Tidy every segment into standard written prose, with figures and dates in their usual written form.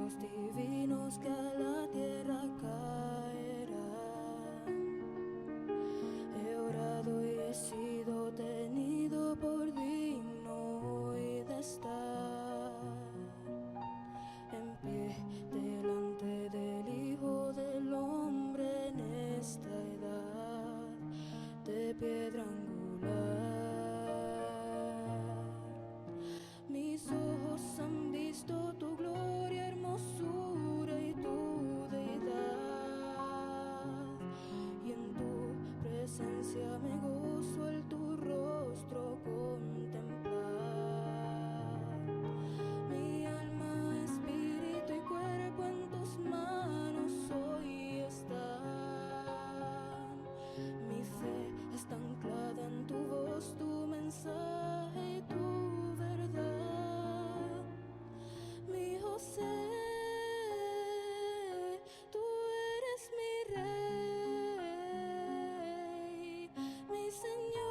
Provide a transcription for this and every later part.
juicios divinos que a la tierra caerán. He orado y he sido tenido por digno hoy de estar en pie delante del Hijo del Hombre en esta edad de piedra angular. Mis ojos han visto tu gloria, hermosura y tu deidad, y en tu presencia me gozo al tu rostro contemplar. Mi alma, espíritu y cuerpo en tus manos hoy están. Mi fe está anclada en tu voz, tu mensaje y tu verdad. Mi José, tú eres mi rey, mi Señor,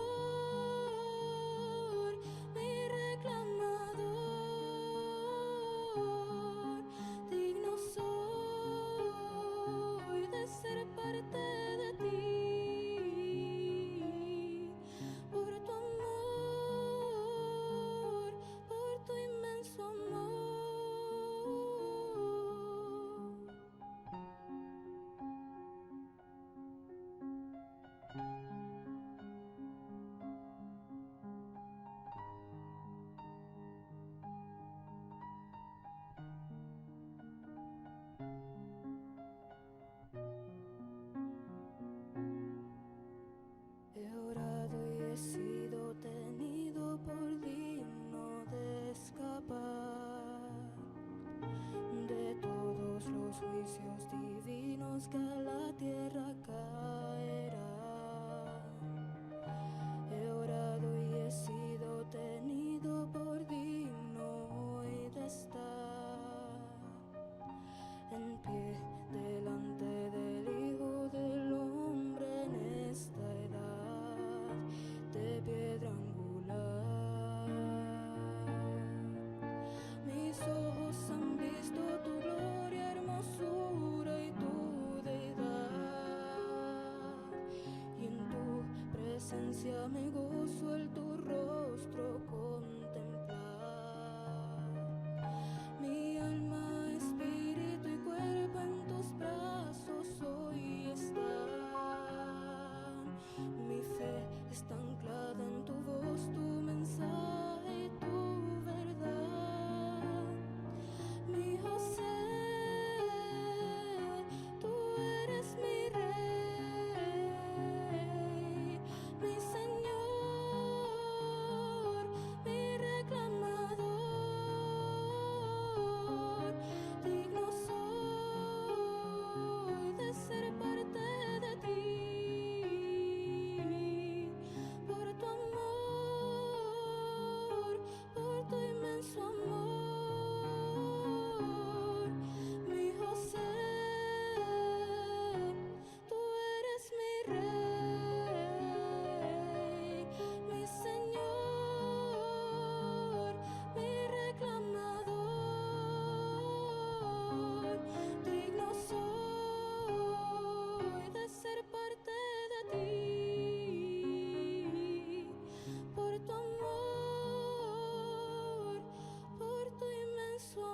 mi reclamador. Digno soy de ser parte de ti, por tu amor, por tu inmenso amor. He orado y he sido tenido por digno de escapar de todos los juicios divinos que a la tierra caerán. He orado y he sido tenido por digno hoy de estar en pie delante del Hijo del Hombre en esta edad de piedra angular. Mis ojos han visto tu gloria, hermosura y tu deidad, y en tu presencia me gozo al tu rostro contemplar. Mi alma, espíritu y cuerpo en tus brazos hoy están. Mi fe está anclada en tu voz, tu mensaje y tu verdad. Mi José, tú eres mi rey, mi Señor, mi reclamador. Digno soy de ser parte de ti, por tu amor, por tu inmenso amor. Mi José, tú eres mi rey, mi Señor, mi reclamador. Digno soy de ser parte de ti, por tu amor, por tu inmenso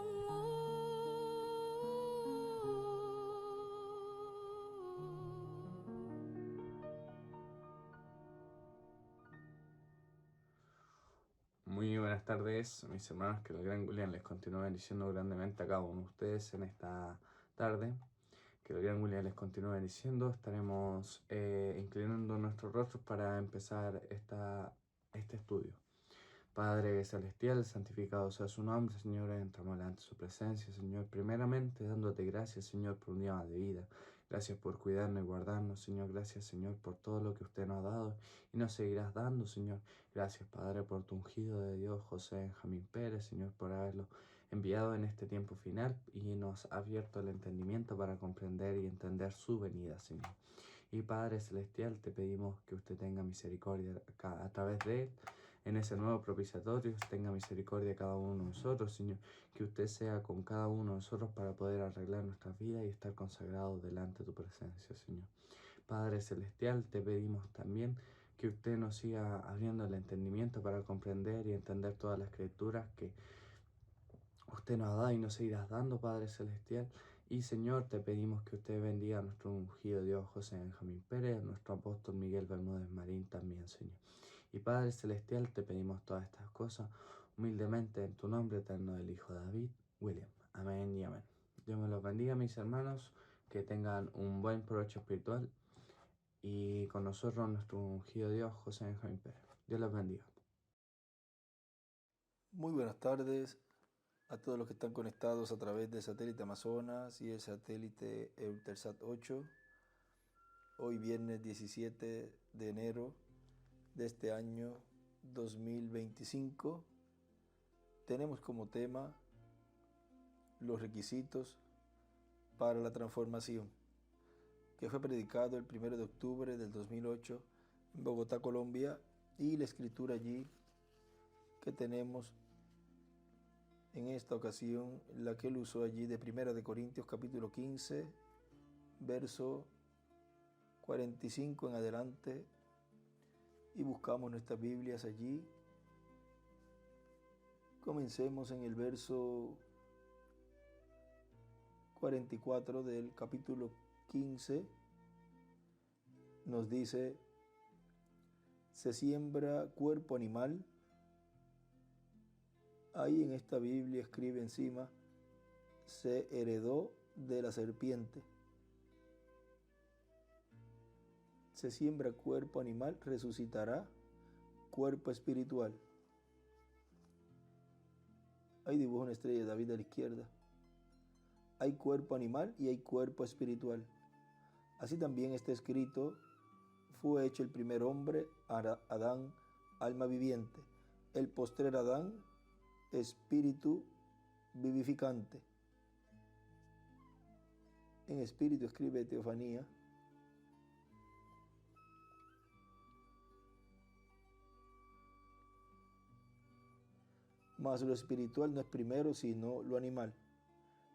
Muy buenas tardes, mis hermanos, que el gran William les continúe bendiciendo grandemente a cada uno de ustedes en esta tarde. Que el gran William les continúe bendiciendo. Estaremos inclinando nuestros rostros para empezar este estudio. Padre celestial, santificado sea su nombre, Señor, entramos delante de su presencia, Señor, primeramente dándote gracias, Señor, por un día más de vida. Gracias por cuidarnos y guardarnos, Señor. Gracias, Señor, por todo lo que usted nos ha dado y nos seguirás dando, Señor. Gracias, Padre, por tu ungido de Dios, José Benjamín Pérez, Señor, por haberlo enviado en este tiempo final y nos ha abierto el entendimiento para comprender y entender su venida, Señor. Y Padre celestial, te pedimos que usted tenga misericordia a través de él, en ese nuevo propiciatorio. Tenga misericordia de cada uno de nosotros, Señor. Que usted sea con cada uno de nosotros para poder arreglar nuestras vidas y estar consagrados delante de tu presencia, Señor. Padre Celestial, te pedimos también que usted nos siga abriendo el entendimiento para comprender y entender todas las escrituras que usted nos ha dado y nos seguirás dando, Padre Celestial. Y Señor, te pedimos que usted bendiga a nuestro ungido Dios José Benjamín Pérez, a nuestro apóstol Miguel Bermúdez Marín también, Señor. Y Padre Celestial, te pedimos todas estas cosas humildemente en tu nombre eterno del Hijo David, William. Amén y amén. Dios me los bendiga, mis hermanos, que tengan un buen provecho espiritual. Y con nosotros nuestro ungido Dios José Benjamín Pérez. Dios los bendiga. Muy buenas tardes a todos los que están conectados a través del satélite Amazonas y el satélite Eutelsat 8. Hoy viernes 17 de enero de este año 2025 tenemos como tema los requisitos para la transformación, que fue predicado el 1 de octubre del 2008 en Bogotá, Colombia, y la escritura allí que tenemos en esta ocasión, la que él usó allí de 1 de Corintios capítulo 15, verso 45 en adelante, y buscamos nuestras Biblias allí. Comencemos en el verso 44 del capítulo 15. Nos dice: se siembra cuerpo animal. Ahí en esta Biblia escribe encima: se heredó de la serpiente. Se siembra cuerpo animal, resucitará cuerpo espiritual. Ahí dibuja una estrella de David a la izquierda. Hay cuerpo animal y hay cuerpo espiritual. Así también está escrito: fue hecho el primer hombre, Adán, alma viviente; el postrer Adán, espíritu vivificante. En espíritu escribe Teofanía. Mas lo espiritual no es primero, sino lo animal.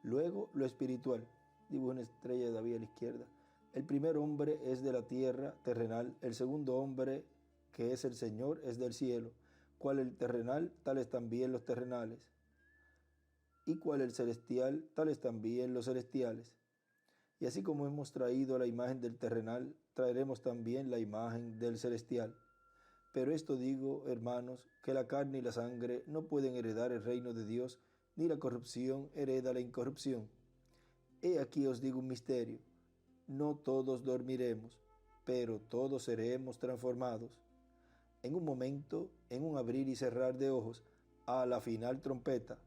Luego lo espiritual. Dibuja una estrella de David a la izquierda. El primer hombre es de la tierra terrenal. El segundo hombre, que es el Señor, es del cielo. Cual el terrenal, tales también los terrenales. Y cual el celestial, tales también los celestiales. Y así como hemos traído la imagen del terrenal, traeremos también la imagen del celestial. Pero esto digo, hermanos, que la carne y la sangre no pueden heredar el reino de Dios, ni la corrupción hereda la incorrupción. He aquí os digo un misterio: no todos dormiremos, pero todos seremos transformados. En un momento, en un abrir y cerrar de ojos, a la final trompeta,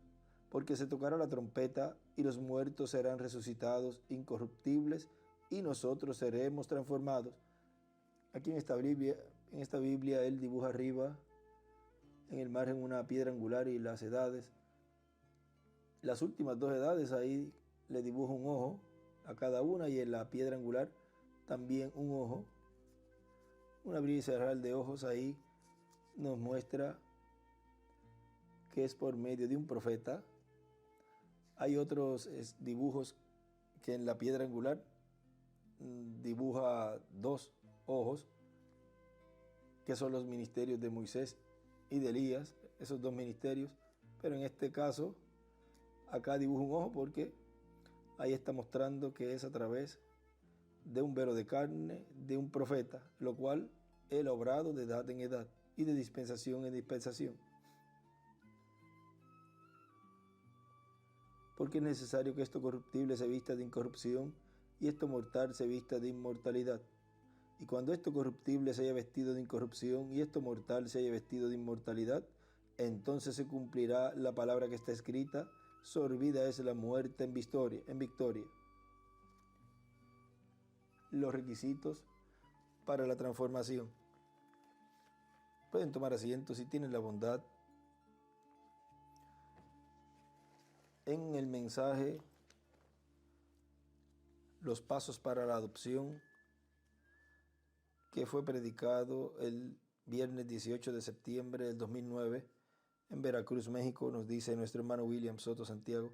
porque se tocará la trompeta y los muertos serán resucitados incorruptibles y nosotros seremos transformados. Aquí en esta Biblia él dibuja arriba, en el margen, una piedra angular y las edades. Las últimas dos edades, ahí le dibuja un ojo a cada una, y en la piedra angular también un ojo. Un abrir y cerrar de ojos ahí nos muestra que es por medio de un profeta. Hay otros dibujos que en la piedra angular dibuja dos ojos, que son los ministerios de Moisés y de Elías, esos dos ministerios. Pero en este caso, acá dibuja un ojo porque ahí está mostrando que es a través de un velo de carne de un profeta, lo cual él ha obrado de edad en edad y de dispensación en dispensación. Porque es necesario que esto corruptible se vista de incorrupción y esto mortal se vista de inmortalidad. Y cuando esto corruptible se haya vestido de incorrupción y esto mortal se haya vestido de inmortalidad, entonces se cumplirá la palabra que está escrita: sorbida es la muerte en victoria. Los requisitos para la transformación. Pueden tomar asiento si tienen la bondad. En el mensaje Los pasos para la adopción, que fue predicado el viernes 18 de septiembre del 2009, en Veracruz, México, nos dice nuestro hermano William Soto Santiago: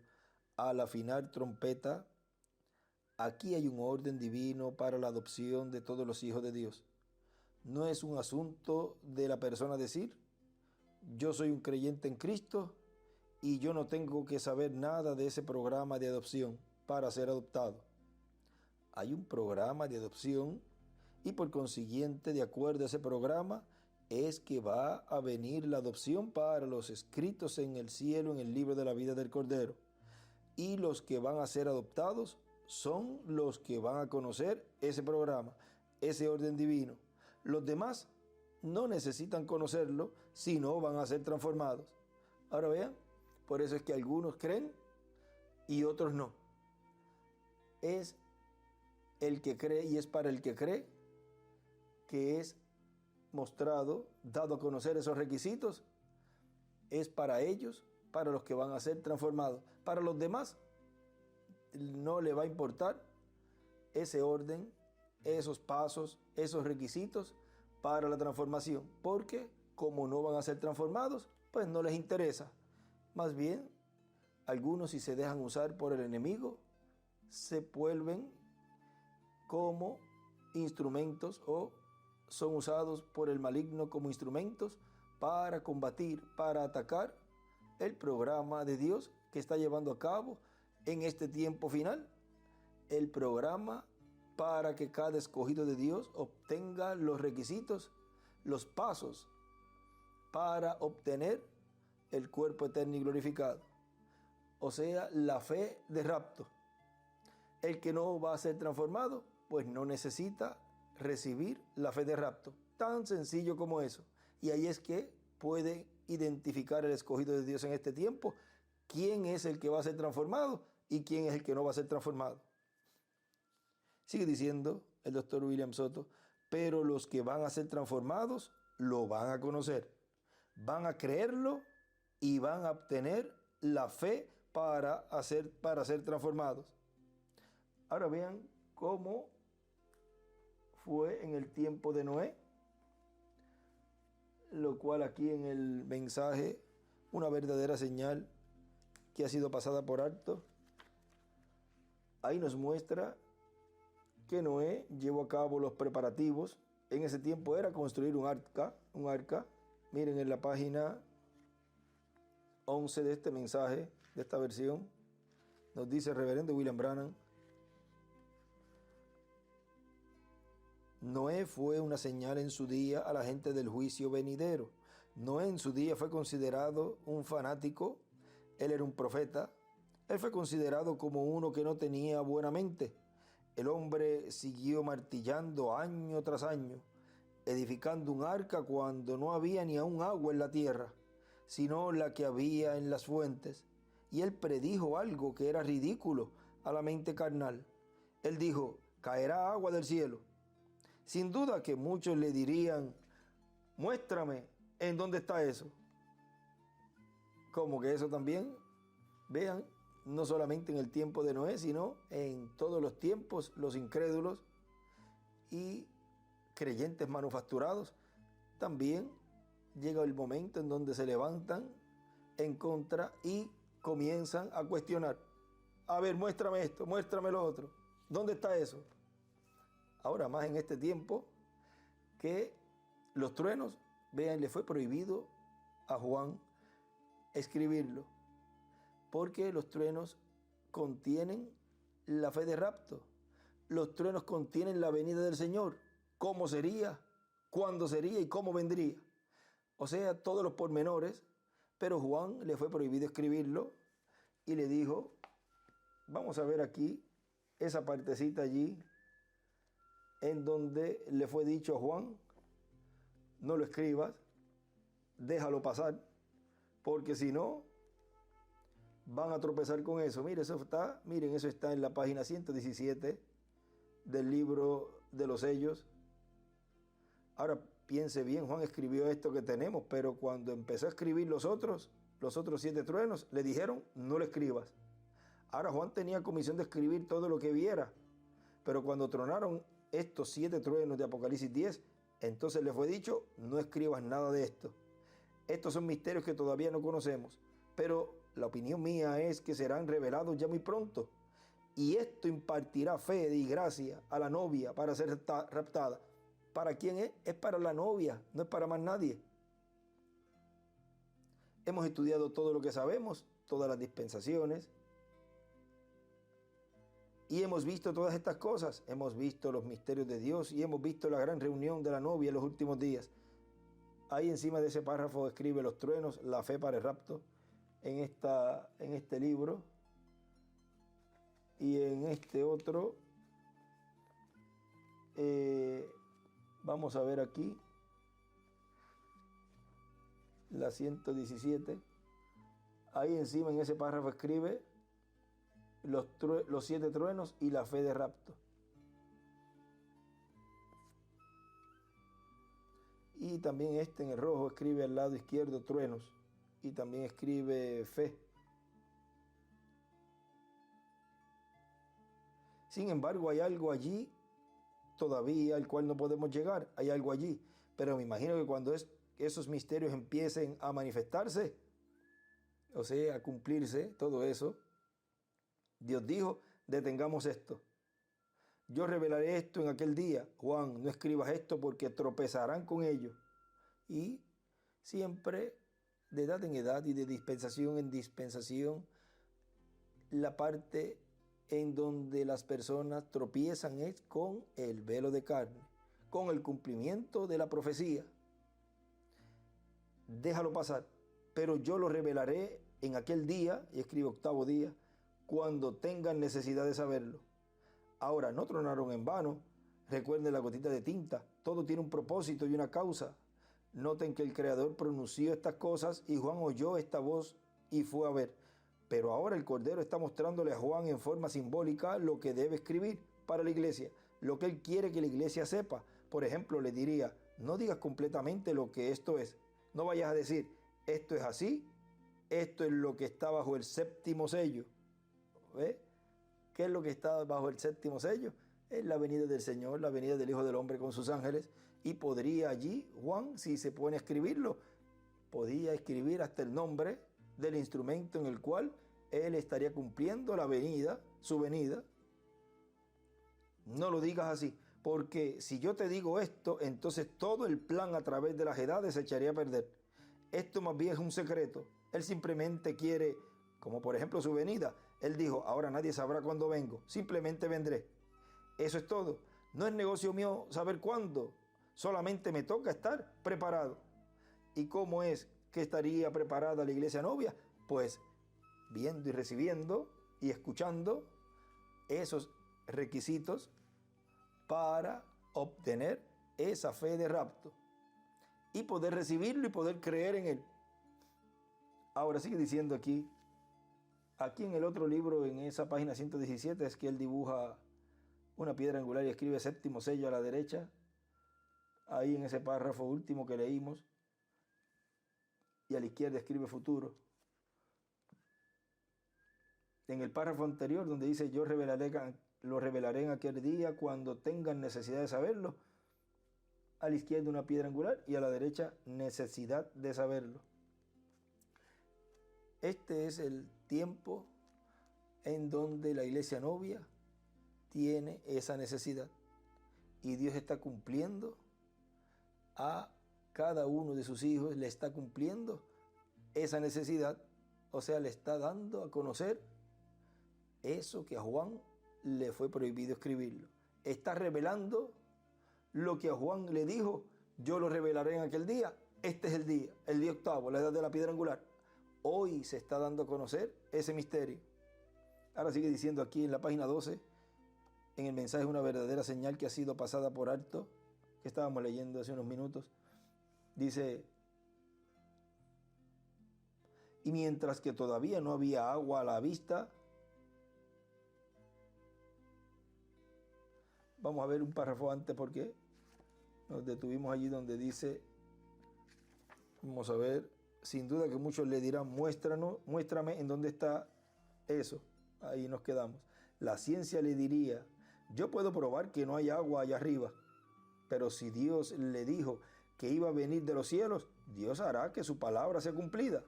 al afinar trompeta, aquí hay un orden divino para la adopción de todos los hijos de Dios. No es un asunto de la persona decir: yo soy un creyente en Cristo y yo no tengo que saber nada de ese programa de adopción para ser adoptado. Hay un programa de adopción y por consiguiente, de acuerdo a ese programa, es que va a venir la adopción para los escritos en el cielo en el libro de la vida del Cordero. Y los que van a ser adoptados son los que van a conocer ese programa, ese orden divino. Los demás no necesitan conocerlo, sino van a ser transformados. Ahora vean, por eso es que algunos creen y otros no. Es el que cree y es para el que cree que es mostrado, dado a conocer esos requisitos, es para ellos, para los que van a ser transformados. Para los demás no le va a importar ese orden, esos pasos, esos requisitos para la transformación, porque como no van a ser transformados, pues no les interesa. Más bien, algunos, si se dejan usar por el enemigo, se vuelven como instrumentos o son usados por el maligno como instrumentos para combatir, para atacar el programa de Dios que está llevando a cabo en este tiempo final, el programa para que cada escogido de Dios obtenga los requisitos, los pasos para obtener el cuerpo eterno y glorificado, o sea, la fe de rapto. El que no va a ser transformado, pues no necesita recibir la fe de rapto. Tan sencillo como eso. Y ahí es que puede identificar el escogido de Dios en este tiempo quién es el que va a ser transformado y quién es el que no va a ser transformado. Sigue diciendo el doctor William Soto: pero los que van a ser transformados lo van a conocer, van a creerlo y van a obtener la fe para ser transformados. Ahora vean cómo fue en el tiempo de Noé, lo cual aquí en el mensaje, una verdadera señal que ha sido pasada por alto. Ahí nos muestra que Noé llevó a cabo los preparativos. En ese tiempo era construir un arca. Miren en la página 11 de este mensaje, de esta versión, nos dice el reverendo William Branham: Noé fue una señal en su día a la gente del juicio venidero. Noé en su día fue considerado un fanático, él era un profeta, él fue considerado como uno que no tenía buena mente. El hombre siguió martillando año tras año, edificando un arca cuando no había ni aún agua en la tierra, sino la que había en las fuentes. Y él predijo algo que era ridículo a la mente carnal. Él dijo: caerá agua del cielo. Sin duda que muchos le dirían: muéstrame en dónde está eso. Como que eso también, vean, no solamente en el tiempo de Noé, sino en todos los tiempos, los incrédulos y creyentes manufacturados, también llega el momento en donde se levantan en contra y comienzan a cuestionar: a ver, muéstrame esto, muéstrame lo otro, ¿dónde está eso? Ahora más en este tiempo que los truenos, vean, le fue prohibido a Juan escribirlo, porque los truenos contienen la fe de rapto, los truenos contienen la venida del Señor, cómo sería, cuándo sería y cómo vendría, o sea, todos los pormenores. Pero Juan le fue prohibido escribirlo y le dijo: vamos a ver aquí esa partecita allí en donde le fue dicho a Juan: no lo escribas, déjalo pasar, porque si no, van a tropezar con eso. Miren, eso está en la página 117 del libro de los sellos. Ahora piense bien, Juan escribió esto que tenemos, pero cuando empezó a escribir los otros 7 truenos, le dijeron: no lo escribas. Ahora Juan tenía comisión de escribir todo lo que viera, pero cuando tronaron estos 7 truenos de Apocalipsis 10, Entonces le fue dicho, no escribas nada de esto. Estos son misterios que todavía no conocemos, pero la opinión mía es que serán revelados ya muy pronto. Y esto impartirá fe y gracia a la novia para ser raptada. ¿Para quién es? Es para la novia, no es para más nadie. Hemos estudiado todo lo que sabemos, todas las dispensaciones, y hemos visto todas estas cosas. Hemos visto los misterios de Dios y hemos visto la gran reunión de la novia en los últimos días. Ahí encima de ese párrafo escribe los truenos, la fe para el rapto, en este libro. Y en este otro, vamos a ver aquí, la 117. Ahí encima en ese párrafo escribe los 7 truenos y la fe de rapto. Y también en el rojo escribe al lado izquierdo truenos y también escribe fe. Sin embargo, hay algo allí todavía al cual no podemos llegar. Hay algo allí. Pero me imagino que cuando esos misterios empiecen a manifestarse, o sea, a cumplirse, todo eso, Dios dijo, detengamos esto. Yo revelaré esto en aquel día. Juan, no escribas esto porque tropezarán con ello. Y siempre, de edad en edad y de dispensación en dispensación, la parte en donde las personas tropiezan es con el velo de carne, con el cumplimiento de la profecía. Déjalo pasar, pero yo lo revelaré en aquel día, y escribe 8º día, cuando tengan necesidad de saberlo. Ahora, no tronaron en vano. Recuerden la gotita de tinta. Todo tiene un propósito y una causa. Noten que el Creador pronunció estas cosas y Juan oyó esta voz y fue a ver. Pero ahora el Cordero está mostrándole a Juan en forma simbólica lo que debe escribir para la iglesia, lo que él quiere que la iglesia sepa. Por ejemplo, le diría, no digas completamente lo que esto es. No vayas a decir, esto es así, esto es lo que está bajo el 7º sello. ¿Ve? ¿Qué es lo que está bajo el 7º sello? Es la venida del Señor, la venida del Hijo del Hombre con sus ángeles. Y podría allí, Juan, si se pone a escribirlo, podía escribir hasta el nombre del instrumento en el cual él estaría cumpliendo la venida, su venida. No lo digas así, porque si yo te digo esto, entonces todo el plan a través de las edades se echaría a perder. Esto más bien es un secreto. Él simplemente quiere, como por ejemplo su venida. Él dijo, ahora nadie sabrá cuándo vengo, simplemente vendré. Eso es todo. No es negocio mío saber cuándo, solamente me toca estar preparado. ¿Y cómo es que estaría preparada la iglesia novia? Pues viendo y recibiendo y escuchando esos requisitos para obtener esa fe de rapto y poder recibirlo y poder creer en él. Ahora sigue diciendo aquí en el otro libro, en esa página 117, es que él dibuja una piedra angular y escribe 7º sello a la derecha, ahí en ese párrafo último que leímos, y a la izquierda escribe futuro. En el párrafo anterior, donde dice, yo lo revelaré en aquel día cuando tengan necesidad de saberlo, a la izquierda una piedra angular y a la derecha necesidad de saberlo. Este es el tiempo en donde la iglesia novia tiene esa necesidad y Dios está cumpliendo a cada uno de sus hijos, le está cumpliendo esa necesidad, o sea, le está dando a conocer eso que a Juan le fue prohibido escribirlo. Está revelando lo que a Juan le dijo, yo lo revelaré en aquel día. Este es el día 8º, la edad de la piedra angular. Hoy se está dando a conocer ese misterio. Ahora sigue diciendo aquí en la página 12, en el mensaje una verdadera señal que ha sido pasada por alto, que estábamos leyendo hace unos minutos. Dice, y mientras que todavía no había agua a la vista, vamos a ver un párrafo antes porque nos detuvimos allí donde dice, vamos a ver, sin duda que muchos le dirán, muéstrame en dónde está eso. Ahí nos quedamos. La ciencia le diría, yo puedo probar que no hay agua allá arriba. Pero si Dios le dijo que iba a venir de los cielos, Dios hará que su palabra sea cumplida.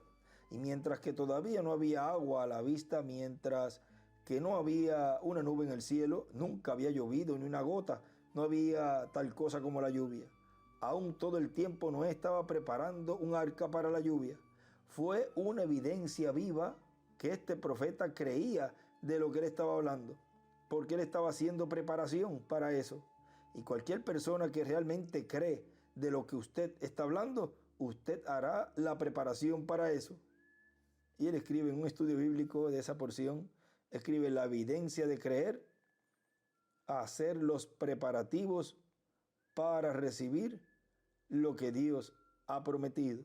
Y mientras que todavía no había agua a la vista, mientras que no había una nube en el cielo, nunca había llovido ni una gota, no había tal cosa como la lluvia. Aún todo el tiempo Noé estaba preparando un arca para la lluvia. Fue una evidencia viva que este profeta creía de lo que él estaba hablando, porque él estaba haciendo preparación para eso. Y cualquier persona que realmente cree de lo que usted está hablando, usted hará la preparación para eso. Y él escribe en un estudio bíblico de esa porción, escribe la evidencia de creer, hacer los preparativos para recibir lo que Dios ha prometido.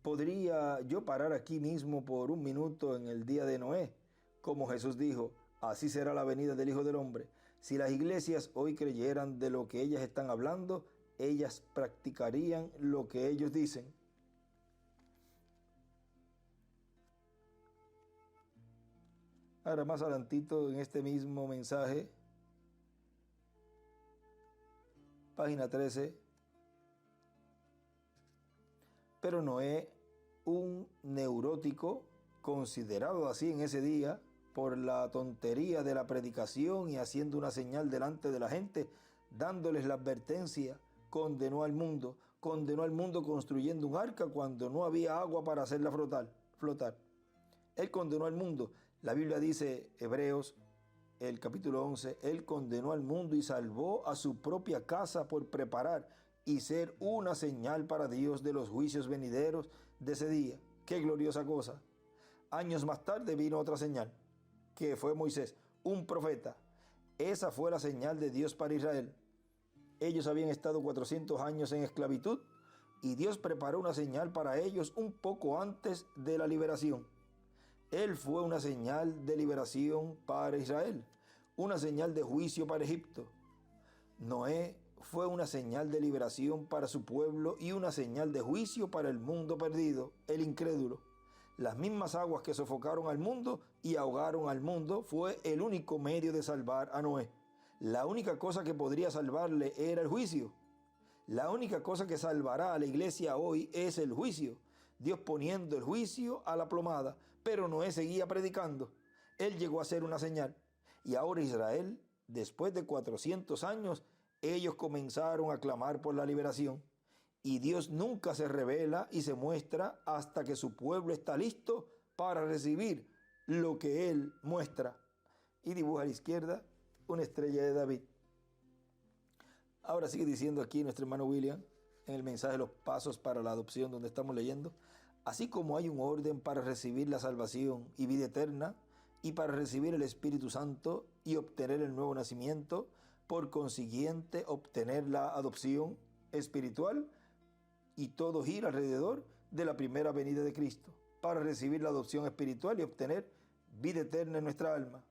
¿Podría yo parar aquí mismo por un minuto en el día de Noé? Como Jesús dijo, así será la venida del Hijo del Hombre. Si las iglesias hoy creyeran de lo que ellas están hablando, ellas practicarían lo que ellos dicen. Ahora más adelantito en este mismo mensaje, página 13, pero Noé, un neurótico, considerado así en ese día, por la tontería de la predicación y haciendo una señal delante de la gente, dándoles la advertencia, condenó al mundo construyendo un arca cuando no había agua para hacerla flotar. Él condenó al mundo. La Biblia dice, Hebreos, el capítulo 11, él condenó al mundo y salvó a su propia casa por preparar y ser una señal para Dios de los juicios venideros de ese día. ¡Qué gloriosa cosa! Años más tarde vino otra señal, que fue Moisés, un profeta. Esa fue la señal de Dios para Israel. Ellos habían estado 400 años en esclavitud y Dios preparó una señal para ellos un poco antes de la liberación. Él fue una señal de liberación para Israel, una señal de juicio para Egipto. Noé fue una señal de liberación para su pueblo y una señal de juicio para el mundo perdido, el incrédulo. Las mismas aguas que sofocaron al mundo y ahogaron al mundo fue el único medio de salvar a Noé. La única cosa que podría salvarle era el juicio. La única cosa que salvará a la iglesia hoy es el juicio. Dios poniendo el juicio a la plomada, pero Noé seguía predicando. Él llegó a ser una señal. Y ahora Israel, después de 400 años, ellos comenzaron a clamar por la liberación. Y Dios nunca se revela y se muestra hasta que su pueblo está listo para recibir lo que Él muestra. Y dibuja a la izquierda una estrella de David. Ahora sigue diciendo aquí nuestro hermano William, en el mensaje de los pasos para la adopción, donde estamos leyendo, así como hay un orden para recibir la salvación y vida eterna, y para recibir el Espíritu Santo y obtener el nuevo nacimiento, por consiguiente obtener la adopción espiritual, y todo gira alrededor de la primera venida de Cristo, para recibir la adopción espiritual y obtener vida eterna en nuestra alma.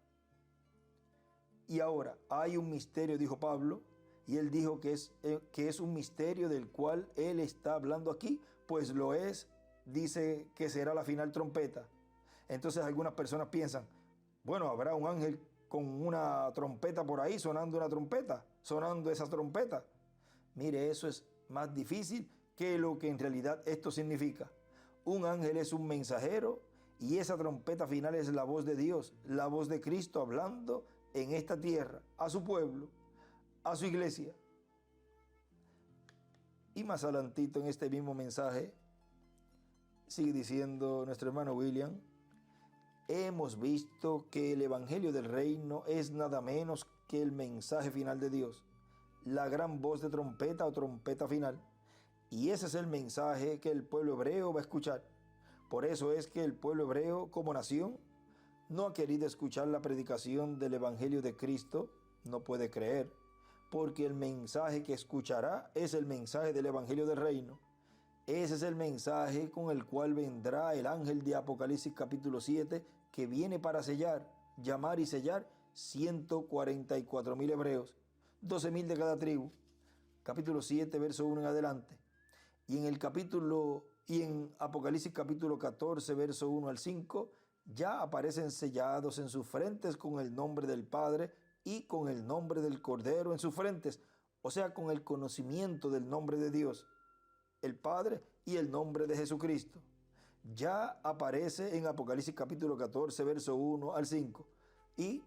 Y ahora hay un misterio, dijo Pablo, y él dijo que es un misterio del cual él está hablando aquí, pues lo es, dice que será la final trompeta. Entonces algunas personas piensan, bueno, habrá un ángel con una trompeta por ahí, sonando esa trompeta. Mire, eso es más difícil que lo que en realidad esto significa. Un ángel es un mensajero y esa trompeta final es la voz de Dios, la voz de Cristo hablando en esta tierra, a su pueblo, a su iglesia. Y más adelantito en este mismo mensaje, sigue diciendo nuestro hermano William, hemos visto que el Evangelio del Reino es nada menos que el mensaje final de Dios, la gran voz de trompeta o trompeta final. Y ese es el mensaje que el pueblo hebreo va a escuchar. Por eso es que el pueblo hebreo como nación no ha querido escuchar la predicación del Evangelio de Cristo, no puede creer, porque el mensaje que escuchará es el mensaje del Evangelio del Reino. Ese es el mensaje con el cual vendrá el ángel de Apocalipsis capítulo 7, que viene para sellar, llamar y sellar 144,000 hebreos, 12,000 de cada tribu. Capítulo 7, verso 1 en adelante. Y en Apocalipsis capítulo 14, verso 1 al 5, ya aparecen sellados en sus frentes con el nombre del Padre y con el nombre del Cordero en sus frentes, o sea, con el conocimiento del nombre de Dios, el Padre y el nombre de Jesucristo. Ya aparece en Apocalipsis capítulo 14, verso 1 al 5, y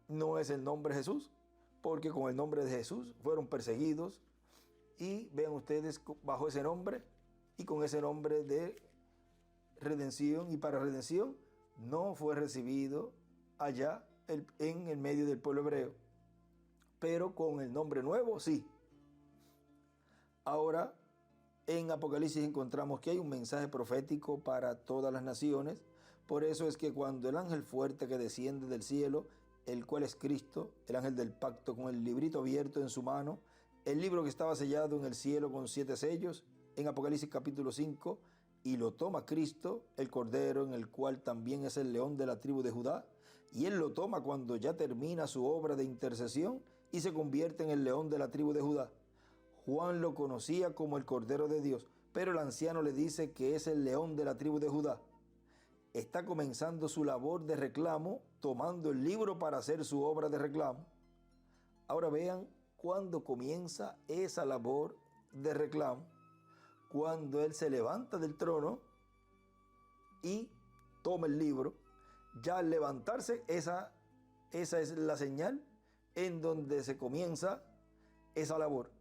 no es el nombre de Jesús, porque con el nombre de Jesús fueron perseguidos, y vean ustedes, bajo ese nombre y con ese nombre de redención y para redención, no fue recibido allá en el medio del pueblo hebreo, pero con el nombre nuevo sí. Ahora en Apocalipsis encontramos que hay un mensaje profético para todas las naciones. Por eso es que cuando el ángel fuerte que desciende del cielo, el cual es Cristo, el ángel del pacto, con el librito abierto en su mano, el libro que estaba sellado en el cielo con 7 sellos, en Apocalipsis capítulo 5, y lo toma Cristo, el Cordero, en el cual también es el león de la tribu de Judá, y él lo toma cuando ya termina su obra de intercesión y se convierte en el león de la tribu de Judá. Juan lo conocía como el Cordero de Dios, pero el anciano le dice que es el león de la tribu de Judá. Está comenzando su labor de reclamo, tomando el libro para hacer su obra de reclamo. Ahora vean cuándo comienza esa labor de reclamo. Cuando él se levanta del trono y toma el libro, ya al levantarse, esa es la señal en donde se comienza esa labor.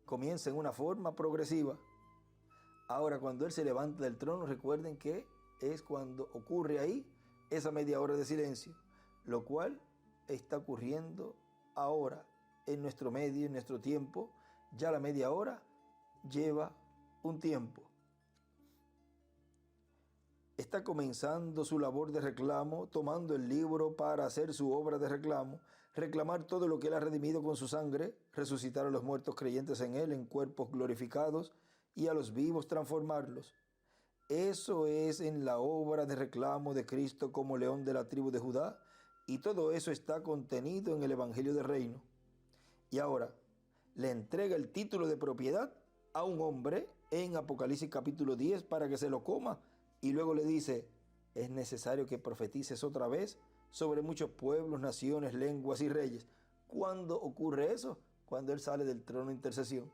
Comienza en una forma progresiva. Ahora, cuando él se levanta del trono, recuerden que es cuando ocurre ahí esa media hora de silencio, lo cual está ocurriendo ahora en nuestro medio, en nuestro tiempo. Ya la media hora lleva un tiempo. Está comenzando su labor de reclamo, tomando el libro para hacer su obra de reclamo, reclamar todo lo que él ha redimido con su sangre, resucitar a los muertos creyentes en él en cuerpos glorificados y a los vivos transformarlos. Eso es en la obra de reclamo de Cristo como león de la tribu de Judá, y todo eso está contenido en el Evangelio del Reino. Y ahora le entrega el título de propiedad a un hombre en Apocalipsis capítulo 10 para que se lo coma, y luego le dice: es necesario que profetices otra vez sobre muchos pueblos, naciones, lenguas y reyes. ¿Cuándo ocurre eso? Cuando él sale del trono de intercesión.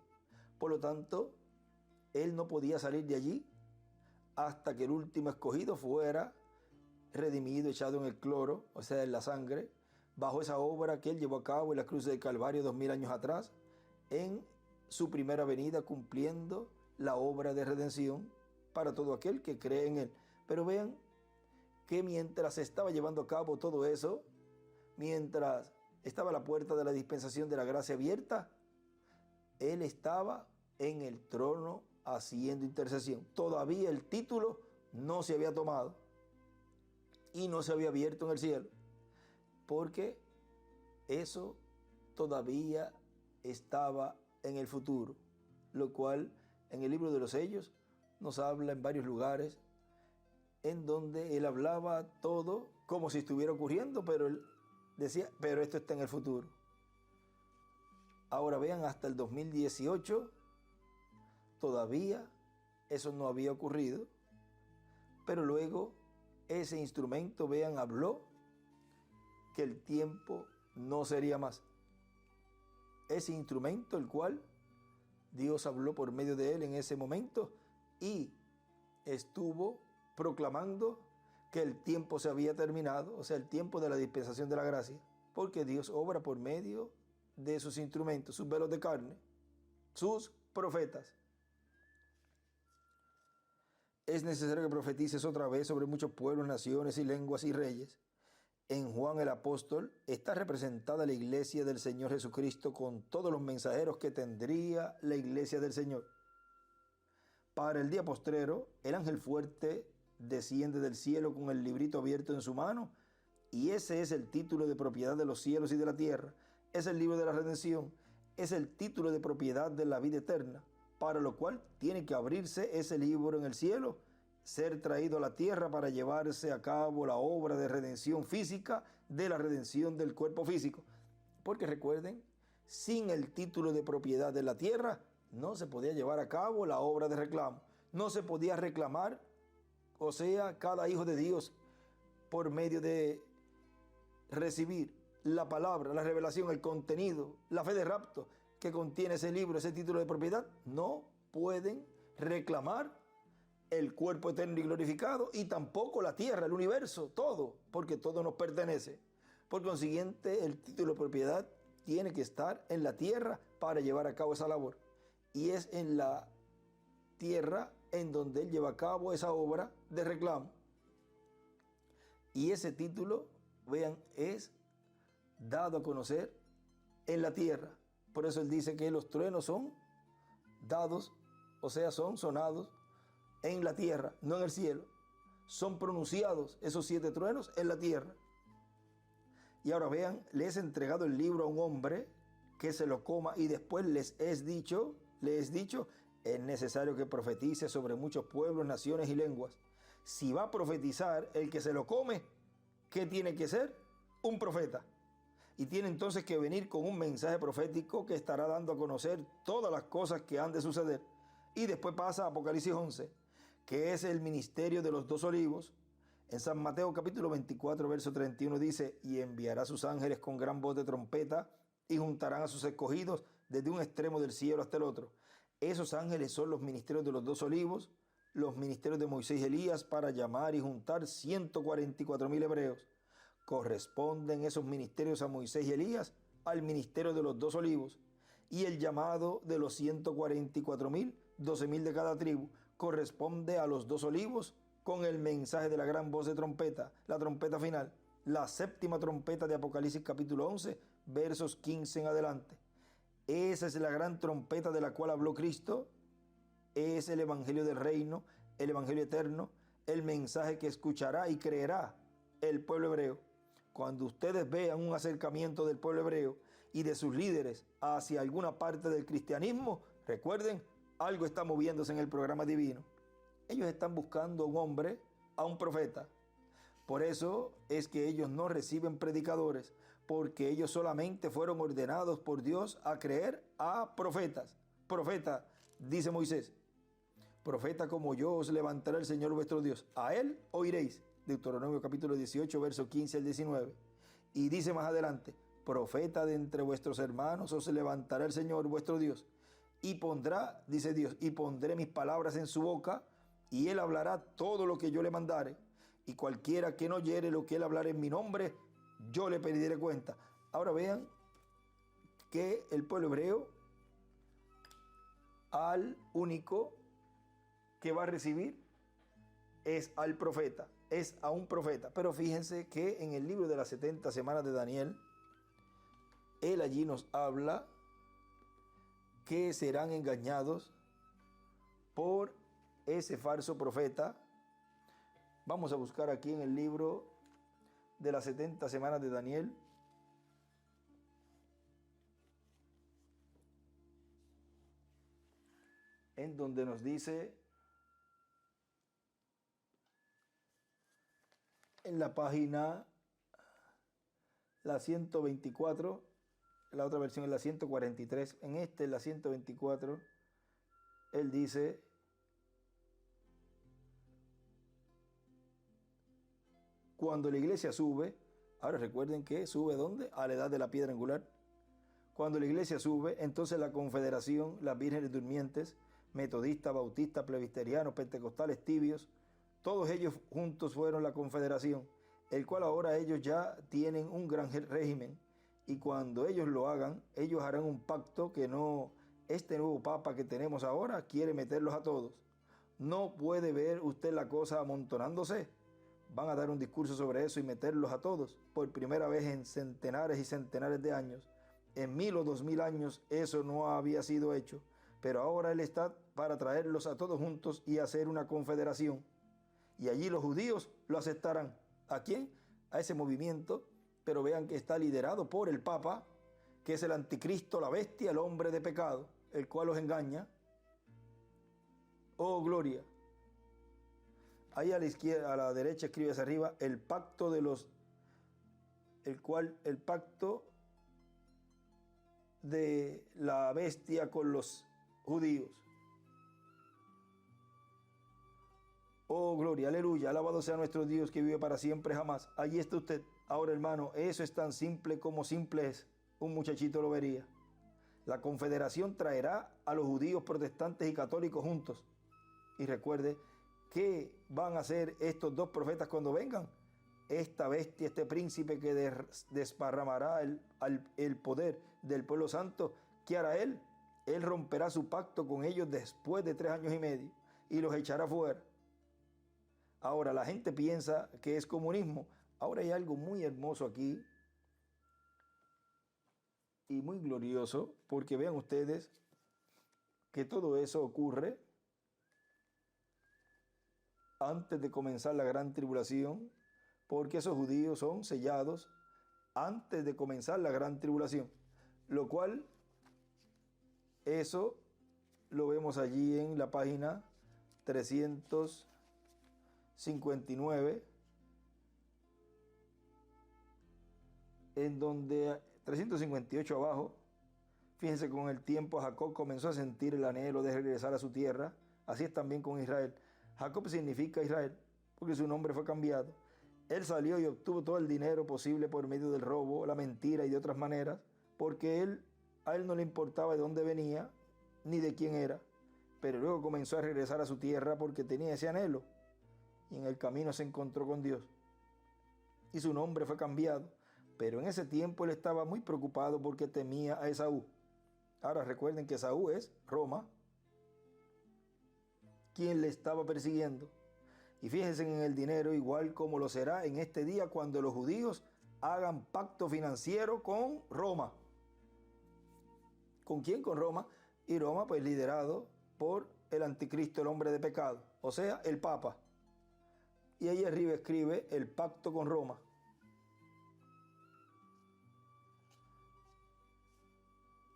Por lo tanto, él no podía salir de allí hasta que el último escogido fuera redimido, echado en el cloro, o sea, en la sangre, bajo esa obra que él llevó a cabo en la cruz del Calvario 2000 años atrás, en su primera venida, cumpliendo la obra de redención para todo aquel que cree en él. Pero vean que mientras se estaba llevando a cabo todo eso, mientras estaba la puerta de la dispensación de la gracia abierta, él estaba en el trono haciendo intercesión. Todavía el título no se había tomado y no se había abierto en el cielo, porque eso todavía estaba en el futuro, lo cual en el libro de los sellos nos habla en varios lugares en donde él hablaba todo como si estuviera ocurriendo, pero él decía, pero esto está en el futuro. Ahora vean, hasta el 2018 todavía eso no había ocurrido, pero luego ese instrumento, vean, habló que el tiempo no sería más. Ese instrumento, el cual Dios habló por medio de él en ese momento y estuvo proclamando que el tiempo se había terminado, o sea, el tiempo de la dispensación de la gracia, porque Dios obra por medio de sus instrumentos, sus velos de carne, sus profetas. Es necesario que profetices otra vez sobre muchos pueblos, naciones y lenguas y reyes. En Juan el apóstol está representada la iglesia del Señor Jesucristo con todos los mensajeros que tendría la iglesia del Señor. Para el día postrero, el ángel fuerte desciende del cielo con el librito abierto en su mano, y ese es el título de propiedad de los cielos y de la tierra. Es el libro de la redención, es el título de propiedad de la vida eterna, para lo cual tiene que abrirse ese libro en el cielo, ser traído a la tierra para llevarse a cabo la obra de redención física, de la redención del cuerpo físico. Porque recuerden, sin el título de propiedad de la tierra, no se podía llevar a cabo la obra de reclamo. No se podía reclamar, o sea, cada hijo de Dios por medio de recibir la palabra, la revelación, el contenido, la fe de rapto que contiene ese libro, ese título de propiedad, no pueden reclamar el cuerpo eterno y glorificado, y tampoco la tierra, el universo, todo, porque todo nos pertenece. Por consiguiente, el título de propiedad tiene que estar en la tierra para llevar a cabo esa labor. Y es en la tierra en donde él lleva a cabo esa obra de reclamo. Y ese título, vean, es dado a conocer en la tierra. Por eso él dice que los truenos son dados, o sea, son sonados en la tierra, no en el cielo. Son pronunciados esos 7 truenos en la tierra. Y ahora vean, le es entregado el libro a un hombre que se lo coma, y después les es dicho, es necesario que profetice sobre muchos pueblos, naciones y lenguas. Si va a profetizar el que se lo come, ¿qué tiene que ser? Un profeta. Y tiene entonces que venir con un mensaje profético que estará dando a conocer todas las cosas que han de suceder. Y después pasa a Apocalipsis 11, que es el ministerio de los 2 olivos. En San Mateo capítulo 24, verso 31 dice: y enviará a sus ángeles con gran voz de trompeta, y juntarán a sus escogidos desde un extremo del cielo hasta el otro. Esos ángeles son los ministerios de los 2 olivos, los ministerios de Moisés y Elías, para llamar y juntar 144,000 hebreos. Corresponden esos ministerios a Moisés y Elías al ministerio de los 2 olivos, y el llamado de los 144,000, 12,000 de cada tribu, corresponde a los 2 olivos con el mensaje de la gran voz de trompeta, la trompeta final, la 7ª trompeta de Apocalipsis capítulo 11, versos 15 en adelante. Esa es la gran trompeta de la cual habló Cristo. Es el evangelio del reino, el evangelio eterno, el mensaje que escuchará y creerá el pueblo hebreo. Cuando ustedes vean un acercamiento del pueblo hebreo y de sus líderes hacia alguna parte del cristianismo, recuerden, algo está moviéndose en el programa divino. Ellos están buscando a un hombre, a un profeta. Por eso es que ellos no reciben predicadores, porque ellos solamente fueron ordenados por Dios a creer a profetas. Profeta, dice Moisés, profeta como yo os levantará el Señor vuestro Dios. A él oiréis. Deuteronomio capítulo 18, verso 15 al 19. Y dice más adelante, profeta de entre vuestros hermanos os levantará el Señor vuestro Dios. Y pondrá, dice Dios, y pondré mis palabras en su boca, y él hablará todo lo que yo le mandare. Y cualquiera que no oyere lo que él hablare en mi nombre, yo le pediré cuenta. Ahora vean que el pueblo hebreo, al único que va a recibir es al profeta, es a un profeta. Pero fíjense que en el libro de las 70 semanas de Daniel, él allí nos habla que serán engañados por ese falso profeta. Vamos a buscar aquí en el libro de las 70 semanas de Daniel. En donde nos dice en la página la 124, la otra versión es la 143, en este es la 124, él dice: cuando la iglesia sube, ahora recuerden que sube ¿dónde? A la edad de la piedra angular. Cuando la iglesia sube, entonces la confederación, las vírgenes durmientes, metodistas, bautistas, presbiterianos, pentecostales, tibios, todos ellos juntos fueron la confederación, el cual ahora ellos ya tienen un gran régimen, y cuando ellos lo hagan, ellos harán un pacto que no, este nuevo papa que tenemos ahora quiere meterlos a todos. No puede ver usted la cosa amontonándose. Van a dar un discurso sobre eso y meterlos a todos, por primera vez en centenares y centenares de años. En 1000 o 2000 años eso no había sido hecho, pero ahora él está para traerlos a todos juntos y hacer una confederación. Y allí los judíos lo aceptarán. ¿A quién? A ese movimiento, pero vean que está liderado por el Papa, que es el anticristo, la bestia, el hombre de pecado, el cual los engaña. Oh, gloria. Ahí a la izquierda, a la derecha escribe hacia arriba, el pacto de los, el pacto de la bestia con los judíos. Oh, gloria, aleluya, alabado sea nuestro Dios que vive para siempre jamás. Allí está usted. Ahora, hermano, eso es tan simple como simple es. Un muchachito lo vería. La confederación traerá a los judíos, protestantes y católicos juntos. Y recuerde, ¿qué van a hacer estos dos profetas cuando vengan? Esta bestia, este príncipe que desparramará el poder del pueblo santo, ¿qué hará él? Él romperá su pacto con ellos después de 3 años y medio y los echará fuera. Ahora, la gente piensa que es comunismo. Ahora hay algo muy hermoso aquí y muy glorioso, porque vean ustedes que todo eso ocurre antes de comenzar la gran tribulación, porque esos judíos son sellados antes de comenzar la gran tribulación, lo cual eso lo vemos allí en la página 359, en donde 358 abajo, fíjense, con el tiempo Jacob comenzó a sentir el anhelo de regresar a su tierra. Así es también con Israel. Jacob significa Israel porque su nombre fue cambiado. Él salió y obtuvo todo el dinero posible por medio del robo, la mentira y de otras maneras, porque a él no le importaba de dónde venía ni de quién era, pero luego comenzó a regresar a su tierra porque tenía ese anhelo, y en el camino se encontró con Dios y su nombre fue cambiado. Pero en ese tiempo él estaba muy preocupado porque temía a Esaú. Ahora recuerden que Esaú es Roma, quien le estaba persiguiendo. Y fíjense en el dinero, igual como lo será en este día cuando los judíos hagan pacto financiero con Roma. ¿Con quién? Con Roma. Y Roma pues liderado por el anticristo, el hombre de pecado, o sea, el Papa. Y ahí arriba escribe el pacto con Roma.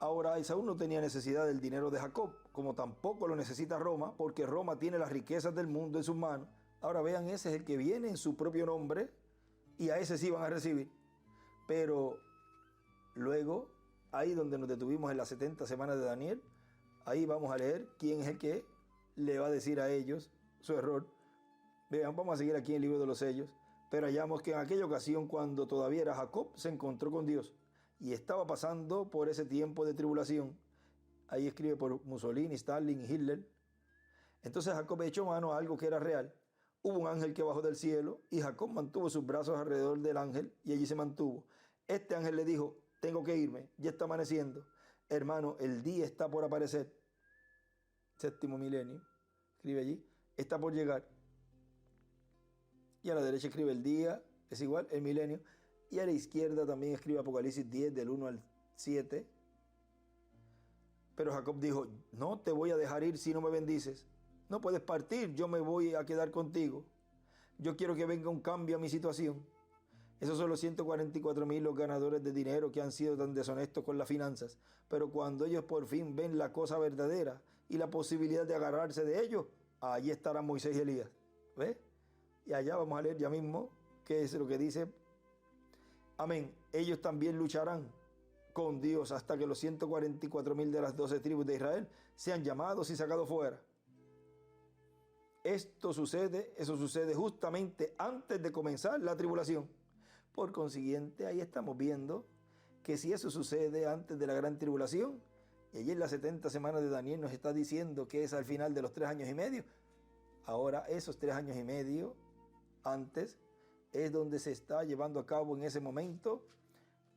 Ahora, Esaú no tenía necesidad del dinero de Jacob, como tampoco lo necesita Roma, porque Roma tiene las riquezas del mundo en sus manos. Ahora vean, ese es el que viene en su propio nombre, y a ese sí van a recibir. Pero luego, ahí donde nos detuvimos en las 70 semanas de Daniel, ahí vamos a leer quién es el que le va a decir a ellos su error. Vean, vamos a seguir aquí en el libro de los sellos. Pero hallamos que en aquella ocasión, cuando todavía era Jacob, se encontró con Dios y estaba pasando por ese tiempo de tribulación. Ahí escribe por Mussolini, Stalin y Hitler. Entonces Jacob echó mano a algo que era real. Hubo un ángel que bajó del cielo y Jacob mantuvo sus brazos alrededor del ángel y allí se mantuvo. Este ángel le dijo: tengo que irme, ya está amaneciendo. Hermano, el día está por aparecer. 7º milenio, escribe allí, está por llegar. Y a la derecha escribe el día, es igual, el milenio. Y a la izquierda también escribe Apocalipsis 10, del 1 al 7. Pero Jacob dijo: no te voy a dejar ir si no me bendices. No puedes partir, yo me voy a quedar contigo. Yo quiero que venga un cambio a mi situación. Esos son los 144,000 los ganadores de dinero que han sido tan deshonestos con las finanzas. Pero cuando ellos por fin ven la cosa verdadera y la posibilidad de agarrarse de ellos, allí estarán Moisés y Elías. ¿Ves? Y allá vamos a leer ya mismo qué es lo que dice. Amén. Ellos también lucharán con Dios hasta que los 144,000 de las 12 tribus de Israel sean llamados y sacados fuera. Eso sucede justamente antes de comenzar la tribulación. Por consiguiente, ahí estamos viendo que si eso sucede antes de la gran tribulación, y allí en las 70 semanas de Daniel nos está diciendo que es al final de los 3 años y medio, ahora esos 3 años y medio antes es donde se está llevando a cabo en ese momento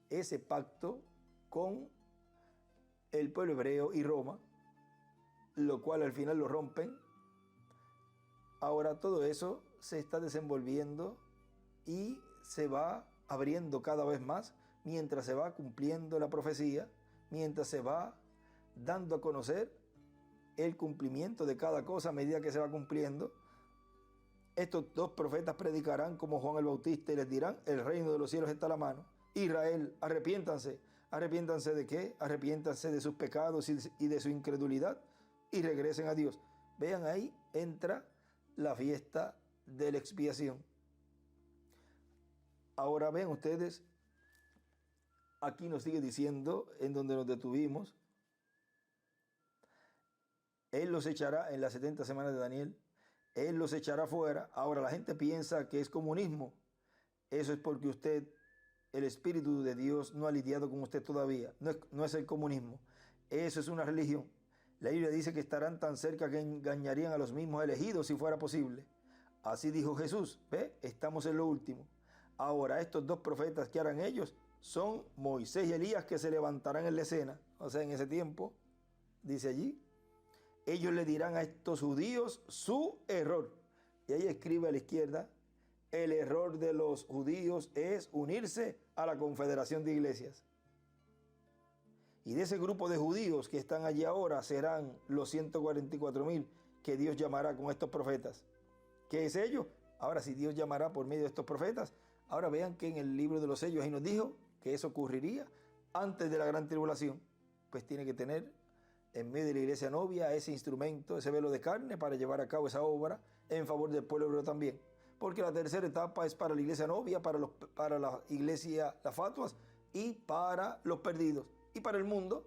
ese pacto con el pueblo hebreo y Roma, lo cual al final lo rompen. Ahora todo eso se está desenvolviendo y se va abriendo cada vez más mientras se va cumpliendo la profecía, mientras se va dando a conocer el cumplimiento de cada cosa a medida que se va cumpliendo. Estos dos profetas predicarán como Juan el Bautista y les dirán: el reino de los cielos está a la mano. Israel, arrepiéntanse. ¿Arrepiéntanse de qué? Arrepiéntanse de sus pecados y de su incredulidad y regresen a Dios. Vean, ahí entra la fiesta de la expiación. Ahora ven ustedes, aquí nos sigue diciendo, en donde nos detuvimos, Él los echará en las 70 semanas de Daniel. Él los echará fuera. Ahora la gente piensa que es comunismo. Eso es porque usted, el Espíritu de Dios no ha lidiado con usted todavía. No es el comunismo. Eso es una religión. La Biblia dice que estarán tan cerca que engañarían a los mismos elegidos si fuera posible. Así dijo Jesús. ¿Ve? Estamos en lo último. Ahora estos dos profetas que harán ellos son Moisés y Elías, que se levantarán en la escena. O sea, en ese tiempo, dice allí, ellos le dirán a estos judíos su error. Y ahí escribe a la izquierda: el error de los judíos es unirse a la confederación de iglesias. Y de ese grupo de judíos que están allí ahora serán los 144,000 que Dios llamará con estos profetas. ¿Qué es ello? Ahora, si Dios llamará por medio de estos profetas, ahora vean que en el libro de los sellos ahí nos dijo que eso ocurriría antes de la gran tribulación. Pues tiene que tener en medio de la iglesia novia ese instrumento, ese velo de carne para llevar a cabo esa obra en favor del pueblo hebreo también. Porque la tercera etapa es para la iglesia novia, para la iglesia, las fatuas, y para los perdidos. Y para el mundo,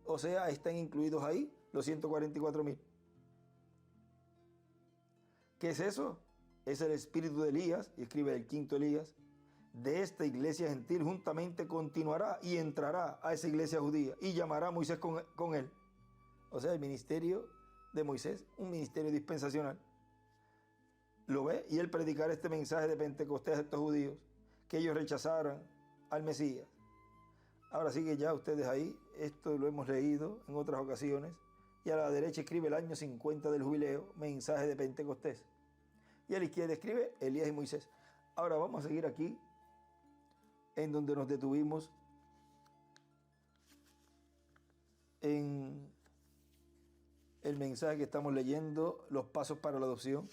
o sea, están incluidos ahí los 144,000. ¿Qué es eso? Es el espíritu de Elías, y escribe el quinto Elías. De esta iglesia gentil juntamente continuará y entrará a esa iglesia judía y llamará a Moisés con él. O sea, el ministerio de Moisés, un ministerio dispensacional. ¿Lo ve? Y él predicará este mensaje de Pentecostés a estos judíos, que ellos rechazaran al Mesías. Ahora sigue ya ustedes ahí, esto lo hemos leído en otras ocasiones, y a la derecha escribe el año 50 del jubileo, mensaje de Pentecostés. Y a la izquierda escribe Elías y Moisés. Ahora vamos a seguir aquí, en donde nos detuvimos en el mensaje que estamos leyendo, los pasos para la adopción.